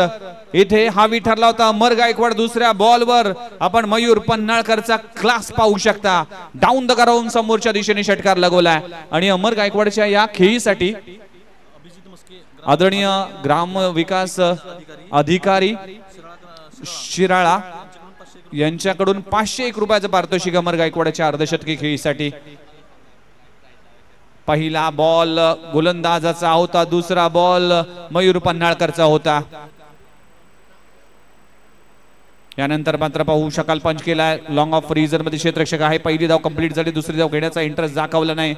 इथे हावी ठरला होता अमर गायकवाड. दुसऱ्या बॉलवर आपण मयूर पन्हाळकरचा क्लास पाहू शकता. डाऊन द ग्राउंड समोरच्या दिशेने षटकार लगवलाय. आणि अमर गायकवाडच्या या खेळीसाठी आदरणीय ग्राम विकास अधिकारी शिराळा यांच्याकडून 501 रुपयाचं पारितोषिक अमर गायकवाडच्या अर्धशतकी खेळीसाठी. पहिला बॉल गोलंदाजाचा होता, दुसरा बॉल मयूर पन्हाळकरचा होता. यानंतर मात्र पाहू शकाल पंच केलाय. लॉंग ऑफ रिझर्व मध्ये क्षेत्ररक्षक आहे. पहिली धाव कंप्लीट झाली, दुसरी धाव घेण्याचा इंटरेस्ट दाखवला नाही.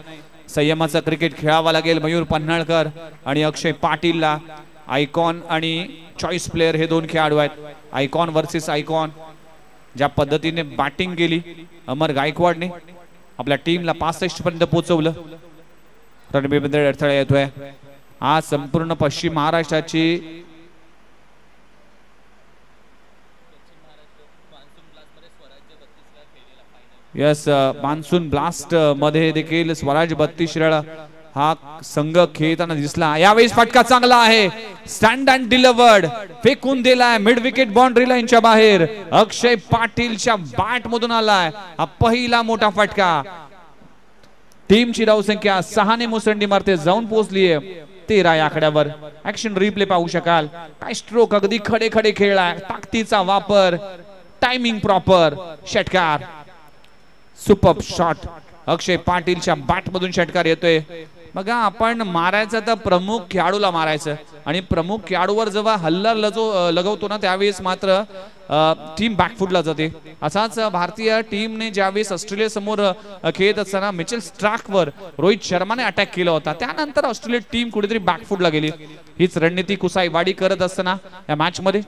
संयमाचं क्रिकेट खेळावा लागेल मयूर पन्हाळकर आणि अक्षय पाटीलला. आयकॉन आणि चॉईस प्लेयर हे दोन खेळाडू आहेत. Icon versus icon. ज्या पद्धतीने बॅटिंग केली अमर गायकवाडने आपल्या टीमला 65 पर्यंत पोहोचवलं. रणबीमध्ये अडथळा येतोय. आज संपूर्ण पश्चिम महाराष्ट्राची मान्सून ब्लास्ट मध्ये देखील स्वराज 32 हा संघ खेळताना दिसला. यावेळी फटका चांगला आहे. स्टँड अँड डिलिव्हर्ड फेकून दिलाय मिड विकेट बाउंड्री लाईनच्या बाहेर. अक्षय पाटीलच्या बॅट मधून आलाय हा पहिला मोठा फटका. टीमची धावसंख्या 6 ने मुसंडी मारते जाऊन पोहोचलीये 13 या आकड्यावर. ऍक्शन रिप्ले पाहू शकाल. काय स्ट्रोक, अगदी खडे खडे खेळलाय. ताकदीचा वापर, टायमिंग प्रॉपर, षटकार. सुपर शॉट अक्षय पाटीलच्या बॅट मधून षटकार येतोय. बघा आपण मारायचं तर प्रमुख खेळाडूला मारायचं आणि प्रमुख खेळाडूवर जेव्हा हल्ला लगवतो ना त्यावेळेस मात्र टीम बॅकफुटला जाते. असाच भारतीय टीमने ज्यावेळेस ऑस्ट्रेलिया समोर खेळत असताना मिचेल स्टार्कवर रोहित शर्माने अटॅक केला होता, त्यानंतर ऑस्ट्रेलिया टीम कुठेतरी बॅकफुटला गेली. हीच रणनीती कुसाईवाडी करत असताना या मॅच मध्ये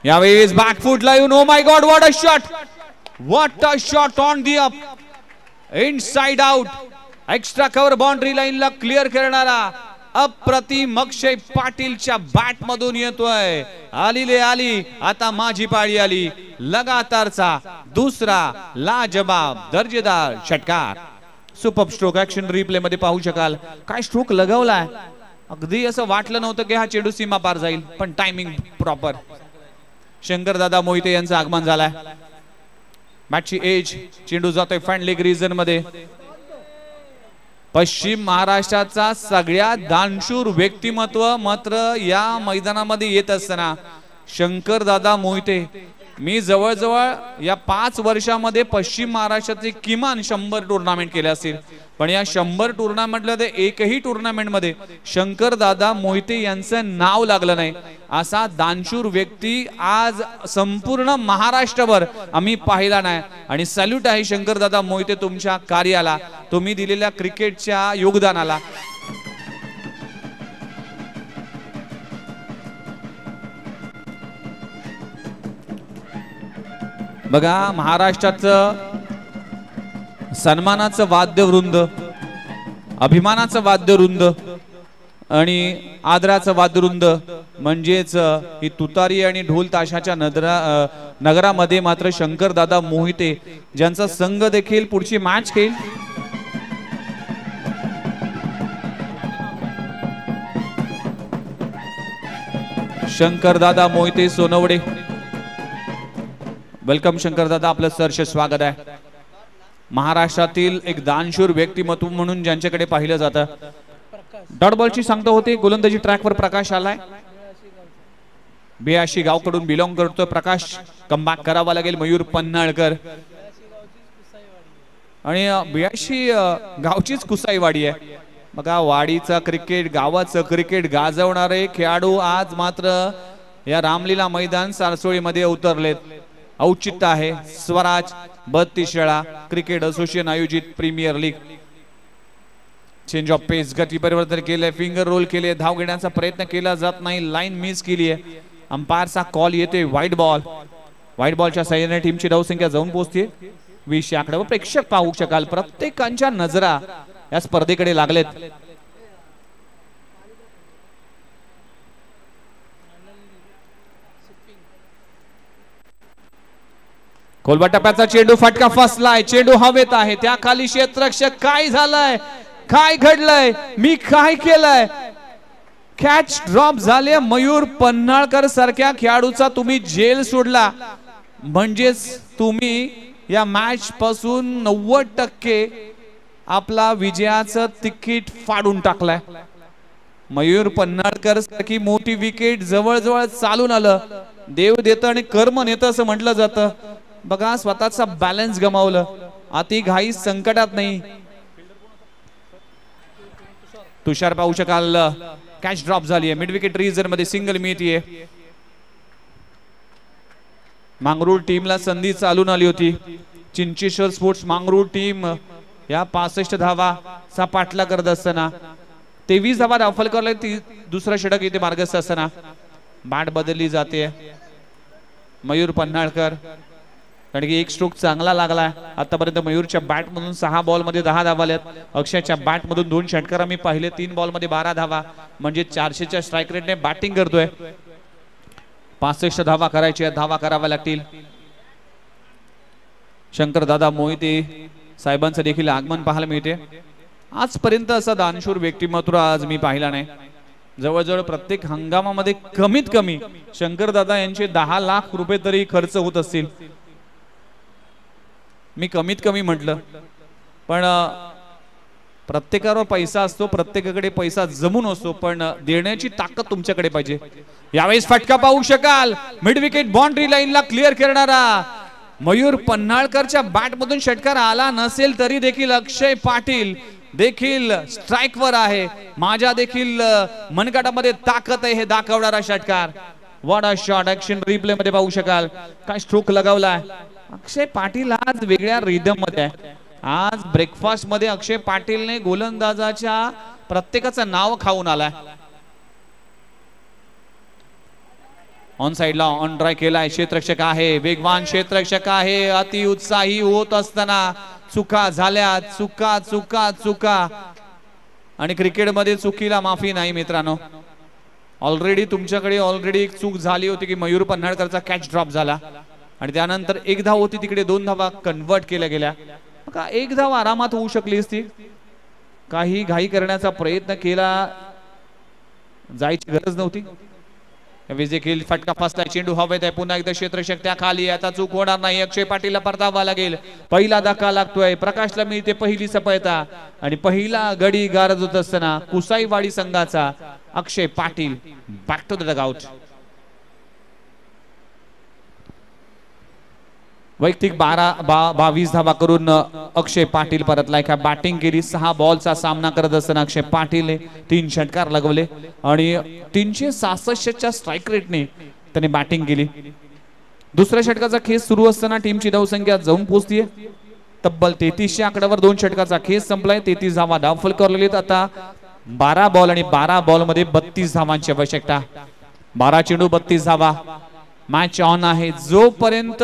यावेळेस बॅकफुटला येऊन oh my God what a shot on the up inside out. Extra cover boundary लाईनला क्लिअर करणारा अप्रतिम अक्षय पाटीलच्या बॅट मधून येतोय. आलीले आली, आता माझी पाळी आली. लगातारचा दुसरा लाजबाब दर्जेदार षटकार. सुपर स्ट्रोक ऍक्शन रिप्ले मध्ये पाहू शकाल. काय स्ट्रोक लगावलाय, अगदी असं वाटलं नव्हतं की हा चेंडू सीमा पार जाईल, पण टायमिंग प्रॉपर. शंकरदादा मोहिते यांचं आगमन झालंय. मॅचची एज, चेंडू जातोय फ्रंट लेग रिजन मध्ये. पश्चिम महाराष्ट्राचा सगळ्यात दानशूर व्यक्तिमत्व मात्र या मैदानामध्ये येत असताना शंकरदादा मोहिते. मी जवळजवळ या 5 वर्षामध्ये पश्चिम महाराष्ट्राचे किमान 100 टुर्नामेंट केले असतील, पण या 100 टुर्नामेंटमध्ये एकही टुर्नामेंटमध्ये शंकरदादा मोहिते यांचं नाव लागलं नाही. असा दानशूर व्यक्ती आज संपूर्ण महाराष्ट्रभर आम्ही पाहिला नाही. आणि सॅल्यूट आहे शंकरदादा मोहिते तुमच्या कार्याला, तुम्ही दिलेल्या क्रिकेटच्या योगदानाला. बघा महाराष्ट्राचं सन्मानाचं वाद्यवृंद, अभिमानाचं वाद्यवृंद आणि आदराचं वाद्यवृंद म्हणजेच ही तुतारी आणि ढोल ताशाच्या नगरामध्ये मात्र शंकरदादा मोहिते ज्यांचा संघ देखील पुढची मॅच खेळेल. शंकरदादा मोहिते सोनवडे, वेलकम शंकरदादा, आपलं सहर्ष स्वागत आहे. महाराष्ट्रातील एक दानशूर व्यक्तिमत्व म्हणून ज्यांच्याकडे पाहिलं जातं. डॉट बॉलची सांगता होते, गोलंदाजी ट्रॅकवर प्रकाश आलाय. 82 गावकडून बिलॉंग करतोय प्रकाश. कमबॅक करावा लागेल मयूर पन्हाळकर. आणि 82 गावचीच कुसाईवाडी आहे. बघा वाडीचा क्रिकेट, गावाचं क्रिकेट गाजवणारे खेळाडू आज मात्र या रामलीला मैदान सारसोळीमध्ये उतरलेत. औचित्य आहे स्वराज 32 वेळा क्रिकेट असोसिएशन आयोजित प्रीमियर लीग. चेंज ऑफ पेस, गती परिवर्तन केले, फिंगर रोल केले, धाव घेण्याचा प्रयत्न केला जात नाही, लाईन मिस केली आहे. अंपायरचा कॉल येते व्हाईट बॉल. व्हाईट बॉलच्या सहाय्याने टीमची धावसंख्या जाऊन पोहोचते 20 आकड्यावर. प्रेक्षक पाहू शकाल प्रत्येकांच्या नजरा या स्पर्धेकडे लागलेत. खोलवा टप्प्याचा चेंडू, फटका फसलाय, चेंडू हवेत आहे, त्या खाली क्षेत्ररक्षक. काय झालंय, काय घडलंय, मी काय केलंय? कॅच ड्रॉप झाले. मयूर पन्हाळकर सारख्या खेळाडूचा तुम्ही जेल सोडला, म्हणजेच तुम्ही या मॅच पासून 90% आपला विजयाचं तिकीट फाडून टाकलाय. मयूर पन्हाळकर सारखी मोठी विकेट जवळजवळ चालून आलं. देव देतं आणि कर्म नेतं असं म्हटलं जातं. बघा स्वतःचा बॅलन्स गमावलं. अति घाई संकटात नाही. तुषार पाहू शकाल, कॅच ड्रॉप झाली आहे. मिड विकेट रिजन मध्ये सिंगल मिळतीये. मांगरूळ टीमला संधी चालून आली होती. चिंचेश्वर स्पोर्ट्स मांगरूळ टीम या 65 धावाचा पाठला करत असताना 23 धावा राफल करला. दुसरा षटक इथे मार्गस्थ असताना बॅट बदलली जाते. मयूर पन्हाळकर, कारण की एक स्ट्रोक चांगला लागला. आतापर्यंत मयूरच्या बॅट मधून 6 बॉल मध्ये 10 धावा आल्यात. अक्षयच्या बॅट मधून 2 षटकार आम्ही पाहिले, 3 बॉल मध्ये 12 धावा, म्हणजे 400च्या स्ट्राईक रेटने बॅटिंग करतोय. 65 धावा करायच्या, धावा कराव्या लागतील. शंकरदादा मोहिते साहेबांचं देखील आगमन पाहायला मिळते. आजपर्यंत असा दानशूर व्यक्तिमत्व आज मी पाहिला नाही. जवळजवळ प्रत्येक हंगामामध्ये कमीत कमी शंकरदादा यांचे 10 लाख रुपये तरी खर्च होत असतील. मी कमीत कमी म्हटलं, पण प्रत्येकावर पैसा असतो, प्रत्येकाकडे पैसा जमून असतो, पण देण्याची ताकद तुमच्याकडे पाहिजे. यावेळेस फटका पाहू शकाल. मिड विकेट बाउंड्री लाईनला क्लिअर करणारा मयूर पन्हाळकरच्या बॅट मधून षटकार आला नसेल तरी देखील अक्षय पाटील देखील स्ट्राइक वर आहे. माझ्या देखील मनगटामध्ये ताकद आहे हे दाखवणारा षटकार. What a shot. Action replay मध्ये पाहू शकाल काय स्ट्रोक लगावलाय. अक्षय पाटील आज वेगळ्या रिदम मध्ये आहे. आज ब्रेकफास्ट मध्ये अक्षय पाटीलने गोलंदाजाच्या प्रत्येकाचं नाव खाऊन आलाय. ऑन साइडला ऑन ड्राय केलाय. क्षेत्ररक्षक आहे, वेगवान क्षेत्ररक्षक आहे. अति उत्साही होत असताना चुका झाल्या. चुका चुका चुका आणि क्रिकेटमध्ये चुकीला माफी नाही मित्रांनो. ऑलरेडी तुमच्याकडे एक चूक झाली होती की मयूर पन्हाळकरचा कॅच ड्रॉप झाला आणि त्यानंतर एक धाव होती तिकडे 2 धावा कन्वर्ट केल्या गेल्या. का एक धाव आरामात होऊ शकली असती. काही घाई करण्याचा प्रयत्न केला जायची गरज नव्हती. देखील फटका फसलाय. चेंडू हवेत आहे. पुन्हा एकदा क्षेत्ररक्षक त्या खाली. आता चूक होणार नाही. अक्षय पाटीलला परतावा लागेल. पहिला धक्का लागतोय. प्रकाशला मिळते पहिली सफलता आणि पहिला गडी गारजत असताना कुसाईवाडी संघाचा Akshay Patil back to the dugout. वैयक्तिक 22 धावा करून अक्षय पाटील परतलाय. का बॅटिंग केली. 6 बॉलचा सामना करत असताना अक्षय पाटीलने 3 षटकार लगवले आणि 366च्या स्ट्राइक रेटने त्याने बॅटिंग केली. दुसऱ्या षटकाचा खेस सुरू असताना टीमची धावसंख्या जाऊन पोहोचतीये तब्बल 33च्या आकड्यावर. 2 षटकाचा खेस संपलाय. 33 धावा धावफल करलेली. आता 12 बॉल आणि 12 बॉल मध्ये 32 धावांची आवश्यकता. 12 चेंडू 32 धावा. मॅच ऑन आहे. जोपर्यंत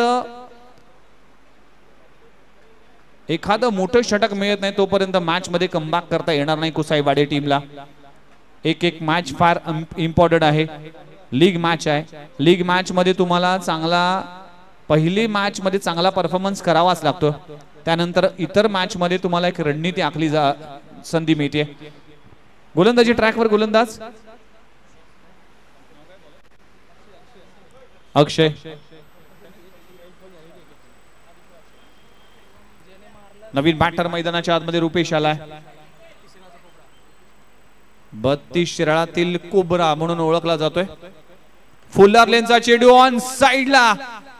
एखादं मोठं षटक मिळत नाही तोपर्यंत मॅच मध्ये कमबॅक करता येणार नाही कुसाईवाडी टीमला. एक मॅच फार इम्पॉर्टंट आहे. लीग मॅच आहे. लीग मॅच मध्ये तुम्हाला पहिली मॅच मध्ये चांगला परफॉर्मन्स करावाच लागतो. त्यानंतर इतर मॅच मध्ये तुम्हाला एक रणनीती आखली संधी मिळते. गोलंदाजी ट्रॅकवर गोलंदाज अक्षय. नवीन बॅटर मैदानाच्या आतमध्ये रुपेश आलाय. 32 शिराळातील कोबरा म्हणून ओळखला जातोय. फुल्लर लेनचा चेंडू ऑन साइडला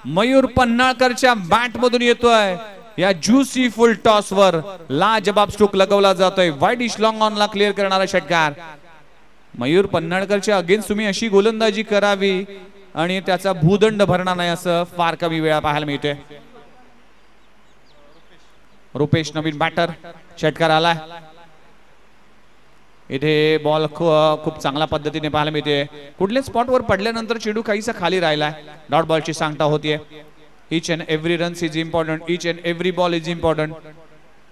मयूर पन्हाळकरच्या बॅट मधून येतोय. या ज्युसी फुल टॉस वर लाजबाब स्ट्रोक लगवला जातोय. वाईड इश लॉंग ऑन ला क्लिअर करणारा षटकार. मयूर पन्हाळकरच्या अगेन्स्ट तुम्ही अशी गोलंदाजी करावी आणि त्याचा भूदंड भरणार नाही असं फार कमी वेळा पाहायला मिळते. रुपेश नवीन बॅटर. षटकार आलाय. इथे बॉल खूप चांगल्या पद्धतीने पाहायला मिळते. कुठल्या स्पॉटवर पडल्यानंतर चेंडू काहीसा खाली राहिलाय. डॉट बॉलची सांगता होतीये. Each and every runs is important. Each and every ball is important.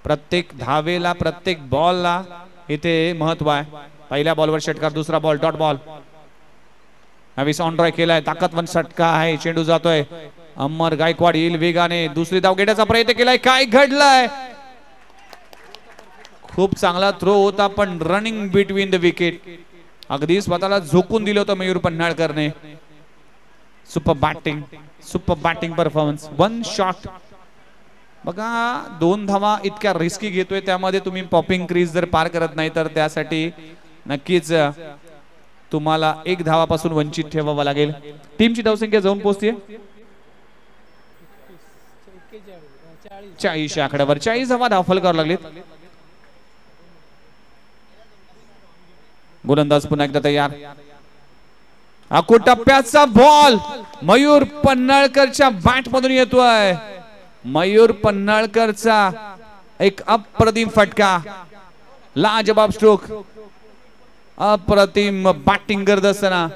प्रत्येक धावेला प्रत्येक बॉलला इथे महत्व आहे. पहिल्या बॉलवर षटकार. दुसरा बॉल डॉट बॉल. हवीस ऑन ड्राय केलाय. ताकदवान षटका आहे. चेंडू जातोय. अमर गायकवाड येईल वेगाने. दुसरी धाव घेण्याचा प्रयत्न केलाय. काय घडलाय. खूप चांगला थ्रो होता पण रनिंग बिटवीन द विकेट. अगदी स्वतःला झोकून दिलं होतं मयूर पन्हाळकरने. Super batting performance. 1 शॉट. बघा 2 धावा इतक्या रिस्की घेतोय. त्यामध्ये तुम्ही पॉपिंग क्रीज जर पार करत नाही तर त्यासाठी नक्कीच तुम्हाला 1 धावापासून वंचित ठेवावा लागेल. टीमची धावसंख्या जाऊन पोहोचते 40 आकड्यावर. 40 धावा धावफल करावं लागलेत. गोलंदाज पुन्हा एकदा तयार. टप्प्याचा बॉल मयूर पन्हाळकरच्या बॅट मधून येतोय. मयूर पन्हाळकरचा एक अप्रतिम फटका. लाजबाब स्ट्रोक. अप्रतिम बॅटिंग करत असताना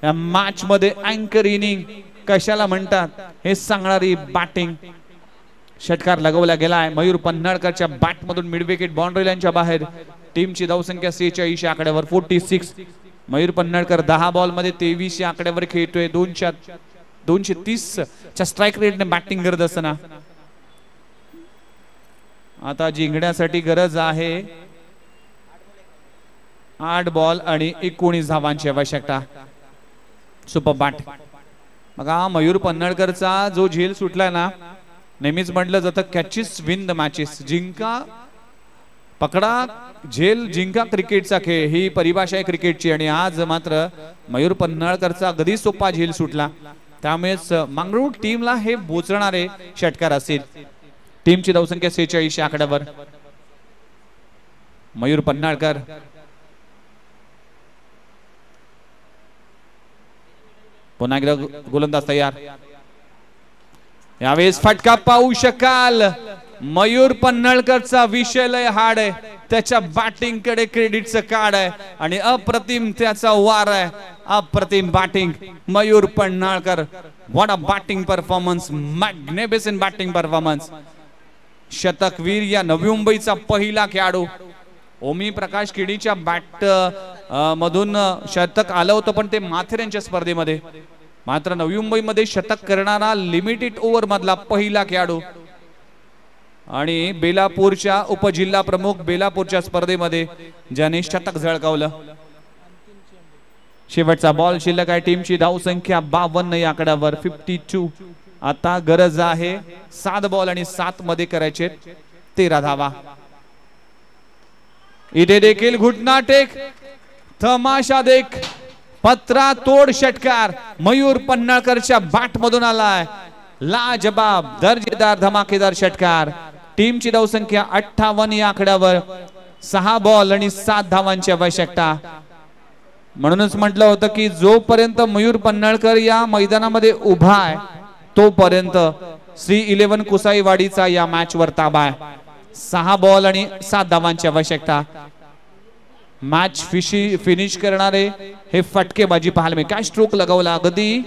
या मॅच मध्ये अँकर इनिंग कशाला म्हणतात हे सांगणारी बॅटिंग. षटकार लगवला गेलाय. मयूर पन्हाळकरच्या बॅट मधून मिड विकेट बाउंड्री लाईनच्या बाहेर. टीमची धावसंख्या 46 आकड्यावर. 46. मयूर पन्हाळकर 10 बॉल मध्ये 23 आकड्यावर खेळतोय. 230 च्या स्ट्राइक रेटने बॅटिंग करत असताना आता जिंकण्यासाठी गरज आहे 8 बॉल आणि 19 धावांची आवश्यकता. Super bat. बघा मयूर पन्हाळकरचा जो झेल सुटलाय ना. नेहमीच म्हटलं जातं कॅचेस विन द मॅचेस. जिंका पकडा झेल जिंका क्रिकेटचा खेळ ही परिभाषा आहे क्रिकेटची. आणि आज मात्र मयूर पन्हाळकरचा अगदी सोपा झेल सुटला. त्यामुळेच मंगरूळ टीमला हे बोचणारे षटकार असतील. टीमची धावसंख्या 46 या आकड्यावर. मयूर पन्हाळकर पुन्हा एकदा गोलंदाज तयार. यावेळेस फटका पाहू शकाल. मयूर पन्हाळकरचा विषय लय हार्ड आहे. त्याच्या बॅटिंग कडे क्रेडिटचं कार्ड आहे आणि अप्रतिम त्याचा वार आहे. अप्रतिम batting Mayur Panhalkar. What a batting performance. Magnificent batting performance. शतकवीर या नवी मुंबईचा पहिला खेळाडू. ओमी प्रकाश किडीच्या बॅट मधून शतक आलं होतं पण ते माथेऱ्यांच्या स्पर्धेमध्ये. मात्र नवी मुंबईमध्ये शतक करणारा लिमिटेड ओव्हर मधला पहिला खेळाडू आणि बेलापूरच्या उपजिल्हा प्रमुख बेलापूरच्या स्पर्धेमध्ये ज्याने शतक झळकावलं. शेवटचा बॉल शिल्लक आहे. टीमची धावसंख्या 52 या आकड्यावर. 52. आता गरज आहे 7 बॉल आणि 7 मध्ये करायचे 13 धावा. इथे देखील घुटना टेक तमाशा देख. पत्रा तोड षटकार मयूर पन्हाळकरच्या बॅट मधून आलाय. लाजबाब दर्जेदार धमाकेदार षटकार. टीमची धावसंख्या 58 या आकड्यावर. 6 बॉल आणि 7 धावांची आवश्यकता. म्हणूनच म्हटलं होतं की जोपर्यंत मयूर पन्हाळकर या मैदानामध्ये उभा आहे तोपर्यंत श्री 11 कुसाईवाडीचा या मॅच वर ताबा आहे. 6 बॉल आणि 7 धावांची आवश्यकता. मॅच फिनिश करणारे हे फटकेबाजी पाहायला मिळेल. काय स्ट्रोक लगावला. अगदी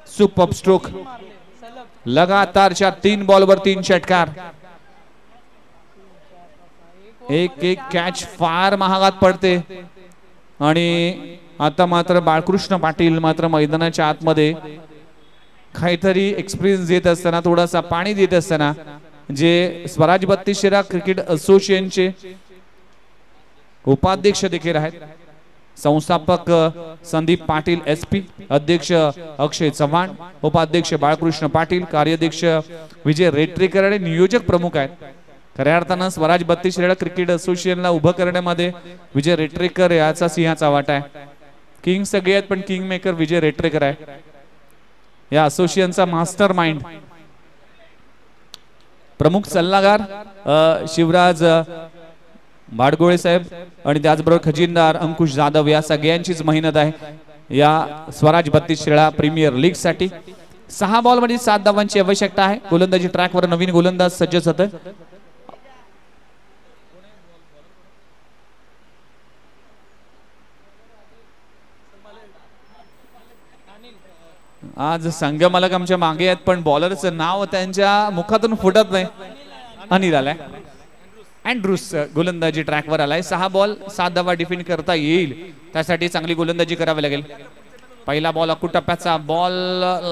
सुपर स्ट्रोक. लगातारच्या 3 बॉलवर 3 षटकार. एक कॅच फार महागात पडते आणि आता मात्र बाळकृष्ण पाटील मात्र मैदानाच्या आतमध्ये काहीतरी एक्सपिरियन्स देत असताना थोडासा पाणी देत असताना जे स्वराज 32 शिरा क्रिकेट असोसिएशनचे उपाध्यक्ष देखील आहेत. संस्थापक संदीप पाटील SP, अध्यक्ष अक्षय चव्हाण, उपाध्यक्ष बाळकृष्ण पाटील, कार्याध्यक्ष विजय रेट्रेकर आणि नियोजक प्रमुख आहेत. खऱ्या अर्थानं स्वराज 32 शिरा क्रिकेट असोसिएशनला उभं करण्यामध्ये विजय रेट्रेकर याचा सिंहाचा वाटा आहे. किंग सगळे आहेत पण किंग मेकर विजय रेट्रेकर आहे. या असोसिएशनचा मास्टर माइंड. प्रमुख सल्लागार शिवराज भाडगोळे साहेब आणि त्याचबरोबर खजिनदार अंकुश जाधव. या सगळ्यांचीच मेहनत आहे या स्वराज 32 शिराळा प्रीमियर लीग साठी. 6 बॉल मध्ये 7 धावांची आवश्यकता आहे. गोलंदाजी ट्रॅकवर नवीन गोलंदाज सज्ज होत. आज संघ मालक आमच्या मागे आहेत पण बॉलरचं नाव त्यांच्या मुखातून फुटत नाही. अनिल आलाय. अँड्रूस गोलंदाजी ट्रॅकवर आलाय. 6 बॉल 7 धावा डिफेंड करता येईल त्यासाठी चांगली गोलंदाजी करावी लागेल. पहिला बॉल अकुटप्प्याचा बॉल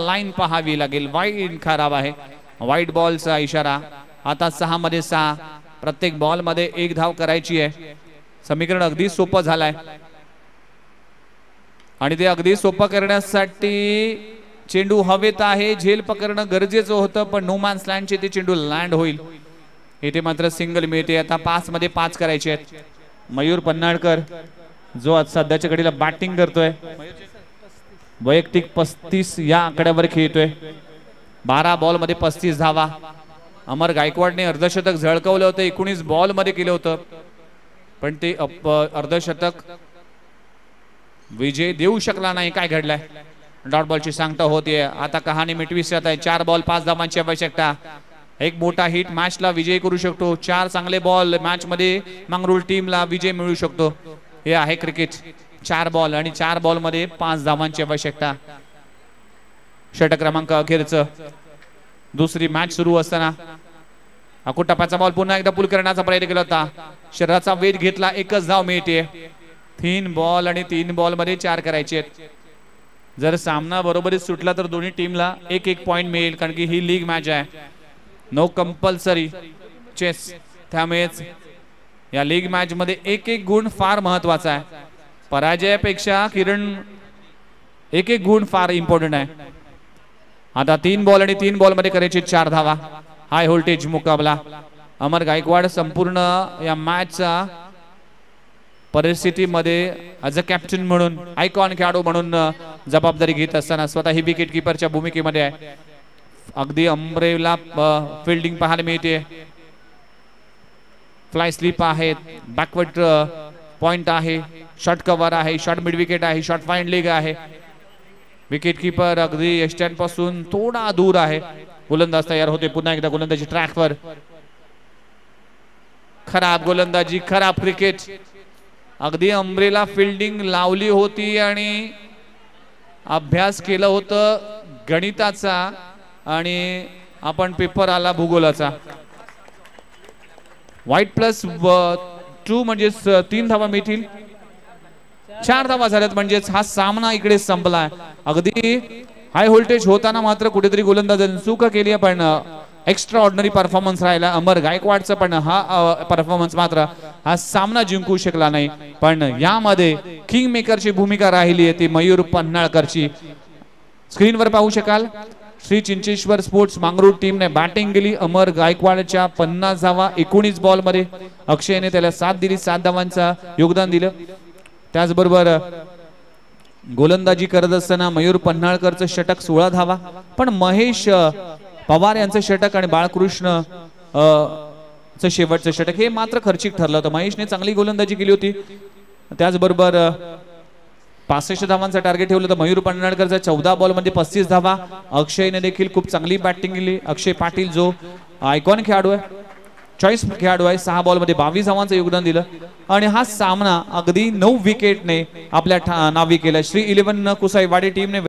लाईन पाहावी लागेल. वाईड खराब आहे. वाईट बॉलचा इशारा. आता 6 मध्ये 6. प्रत्येक बॉल मध्ये 1 धाव करायची आहे. समीकरण अगदी सोपं झालंय आणि ते अगदी सोपं करण्यासाठी चेंडू हवेत आहे. झेल पकडणं गरजेचं होतं पण नो मॅन्स लँडचे ते चेंडू लँड होईल. इथे मात्र सिंगल मिळते. आता 5 मध्ये 5 करायचे आहेत. मयूर पन्हाळकर जो आज सध्याच्या घडीला बॅटिंग करतोय. वैयक्तिक 35 या आकड्यावर खेळतोय. 12 बॉल मध्ये 35 धावा. अमर गायकवाडने अर्धशतक झळकवलं होतं. 19 बॉल मध्ये केलं होतं पण ते अर्धशतक विजय देऊ शकला नाही. काय घडलाय. डॉट बॉलची सांगता होतीये. आता कहाणी मिटविसत आहे. 4 बॉल 5 धावांची आवश्यकता. एक मोठा हिट मॅचला विजय करू शकतो. 4 चांगले बॉल मॅच मध्ये मंगरूळ टीमला विजय मिळू शकतो. हे आहे क्रिकेट. 4 बॉल आणि 4 बॉल मध्ये 5 धावांची आवश्यकता. षटक क्रमांक अखेरचं. दुसरी मॅच सुरू असताना अकुटप्प्याचा बॉल पुन्हा एकदा पुल करण्याचा प्रयत्न केला होता. शरीराचा वेध घेतला. 1च धाव मिळते. 3 बॉल आणि 3 बॉल मध्ये 4 करायचे आहेत. जर सामना बरोबरीच सुटला तर दोन्ही टीमला 1-1 पॉइंट मिळेल कारण की ही लीग मॅच आहे. No compulsory chase. त्यामुळेच या लीग मॅच मध्ये 1-1 गुण फार महत्वाचा आहे. पराजयापेक्षा किरण 1-1 गुण फार इम्पॉर्टंट आहे. आता 3 बॉल आणि 3 बॉल मध्ये करायचे 4 धावा. हाय व्होल्टेज मुकाबला. अमर गायकवाड संपूर्ण या मॅचचा परिस्थितीमध्ये ॲज अ कॅप्टन म्हणून आयकॉन खेळाडू म्हणून जबाबदारी घेत असताना स्वतः ही विकेट किपरच्या भूमिकेमध्ये आहे. अगदी अमरेला फिल्डिंग पाहायला मिळते. फ्लाय स्लिप आहेत, बॅकवर्ड पॉइंट आहे, शॉर्ट कव्हर आहे, शॉर्ट मिड विकेट आहे, शॉर्ट फाईन लेग आहे. विकेट किपर अगदी स्टँड पासून थोडा दूर आहे. गोलंदाज तयार होते पुन्हा एकदा गोलंदाजी ट्रॅकवर. खराब गोलंदाजी, खराब क्रिकेट. अगदी अमरेला फिल्डिंग लावली होती आणि अभ्यास केलं होतं गणिताचा आणि आपण पेपर आला भूगोलाचा. व्हाईट +2 म्हणजेच 3 धावा मिळतील. 4 धावा झाल्यात म्हणजेच हा सामना इकडे संपला. अगदी हाय व्होल्टेज होताना मात्र कुठेतरी गोलंदाजांनी चूक केली, पण एक्स्ट्रा ऑर्डिनरी परफॉर्मन्स राहिला अमर गायकवाडचा. पण हा परफॉर्मन्स मात्र हा सामना जिंकू शकला नाही. पण यामध्ये किंग मेकरची भूमिका राहिली आहे ती मयूर पन्हाळकरची. स्क्रीनवर पाहू शकाल श्री चिंचेश्वर स्पोर्ट्स मांगरूळ टीमने बॅटिंग केली. अमर गायकवाडच्या 50 धावा 19 बॉल मध्ये. अक्षयने त्याला 7 दिली, 7 धावांचा योगदान दिलं. त्याचबरोबर गोलंदाजी करत असताना मयूर पन्हाळकरचं षटक 16 धावा. पण महेश पवार यांचं षटक आणि बाळकृष्ण चं शेवटचं षटक हे मात्र खर्चिक ठरलं होतं. महेशने चांगली गोलंदाजी केली होती. त्याचबरोबर 65 धावांचा टार्गेट ठेवलं होतं. मयूर पन्हाळकरचा 14 बॉल मध्ये 35 धावा. अक्षयने देखील खूप चांगली बॅटिंग केली. अक्षय पाटील जो आयकॉन खेळाडू आहे, चॉईस खेळाडू आहे, 6 बॉल मध्ये 22 धावांचं योगदान दिलं. आणि हा सामना अगदी 9 विकेटने आपल्या नावी केला. श्री 11 कुसाईवाडी टीमने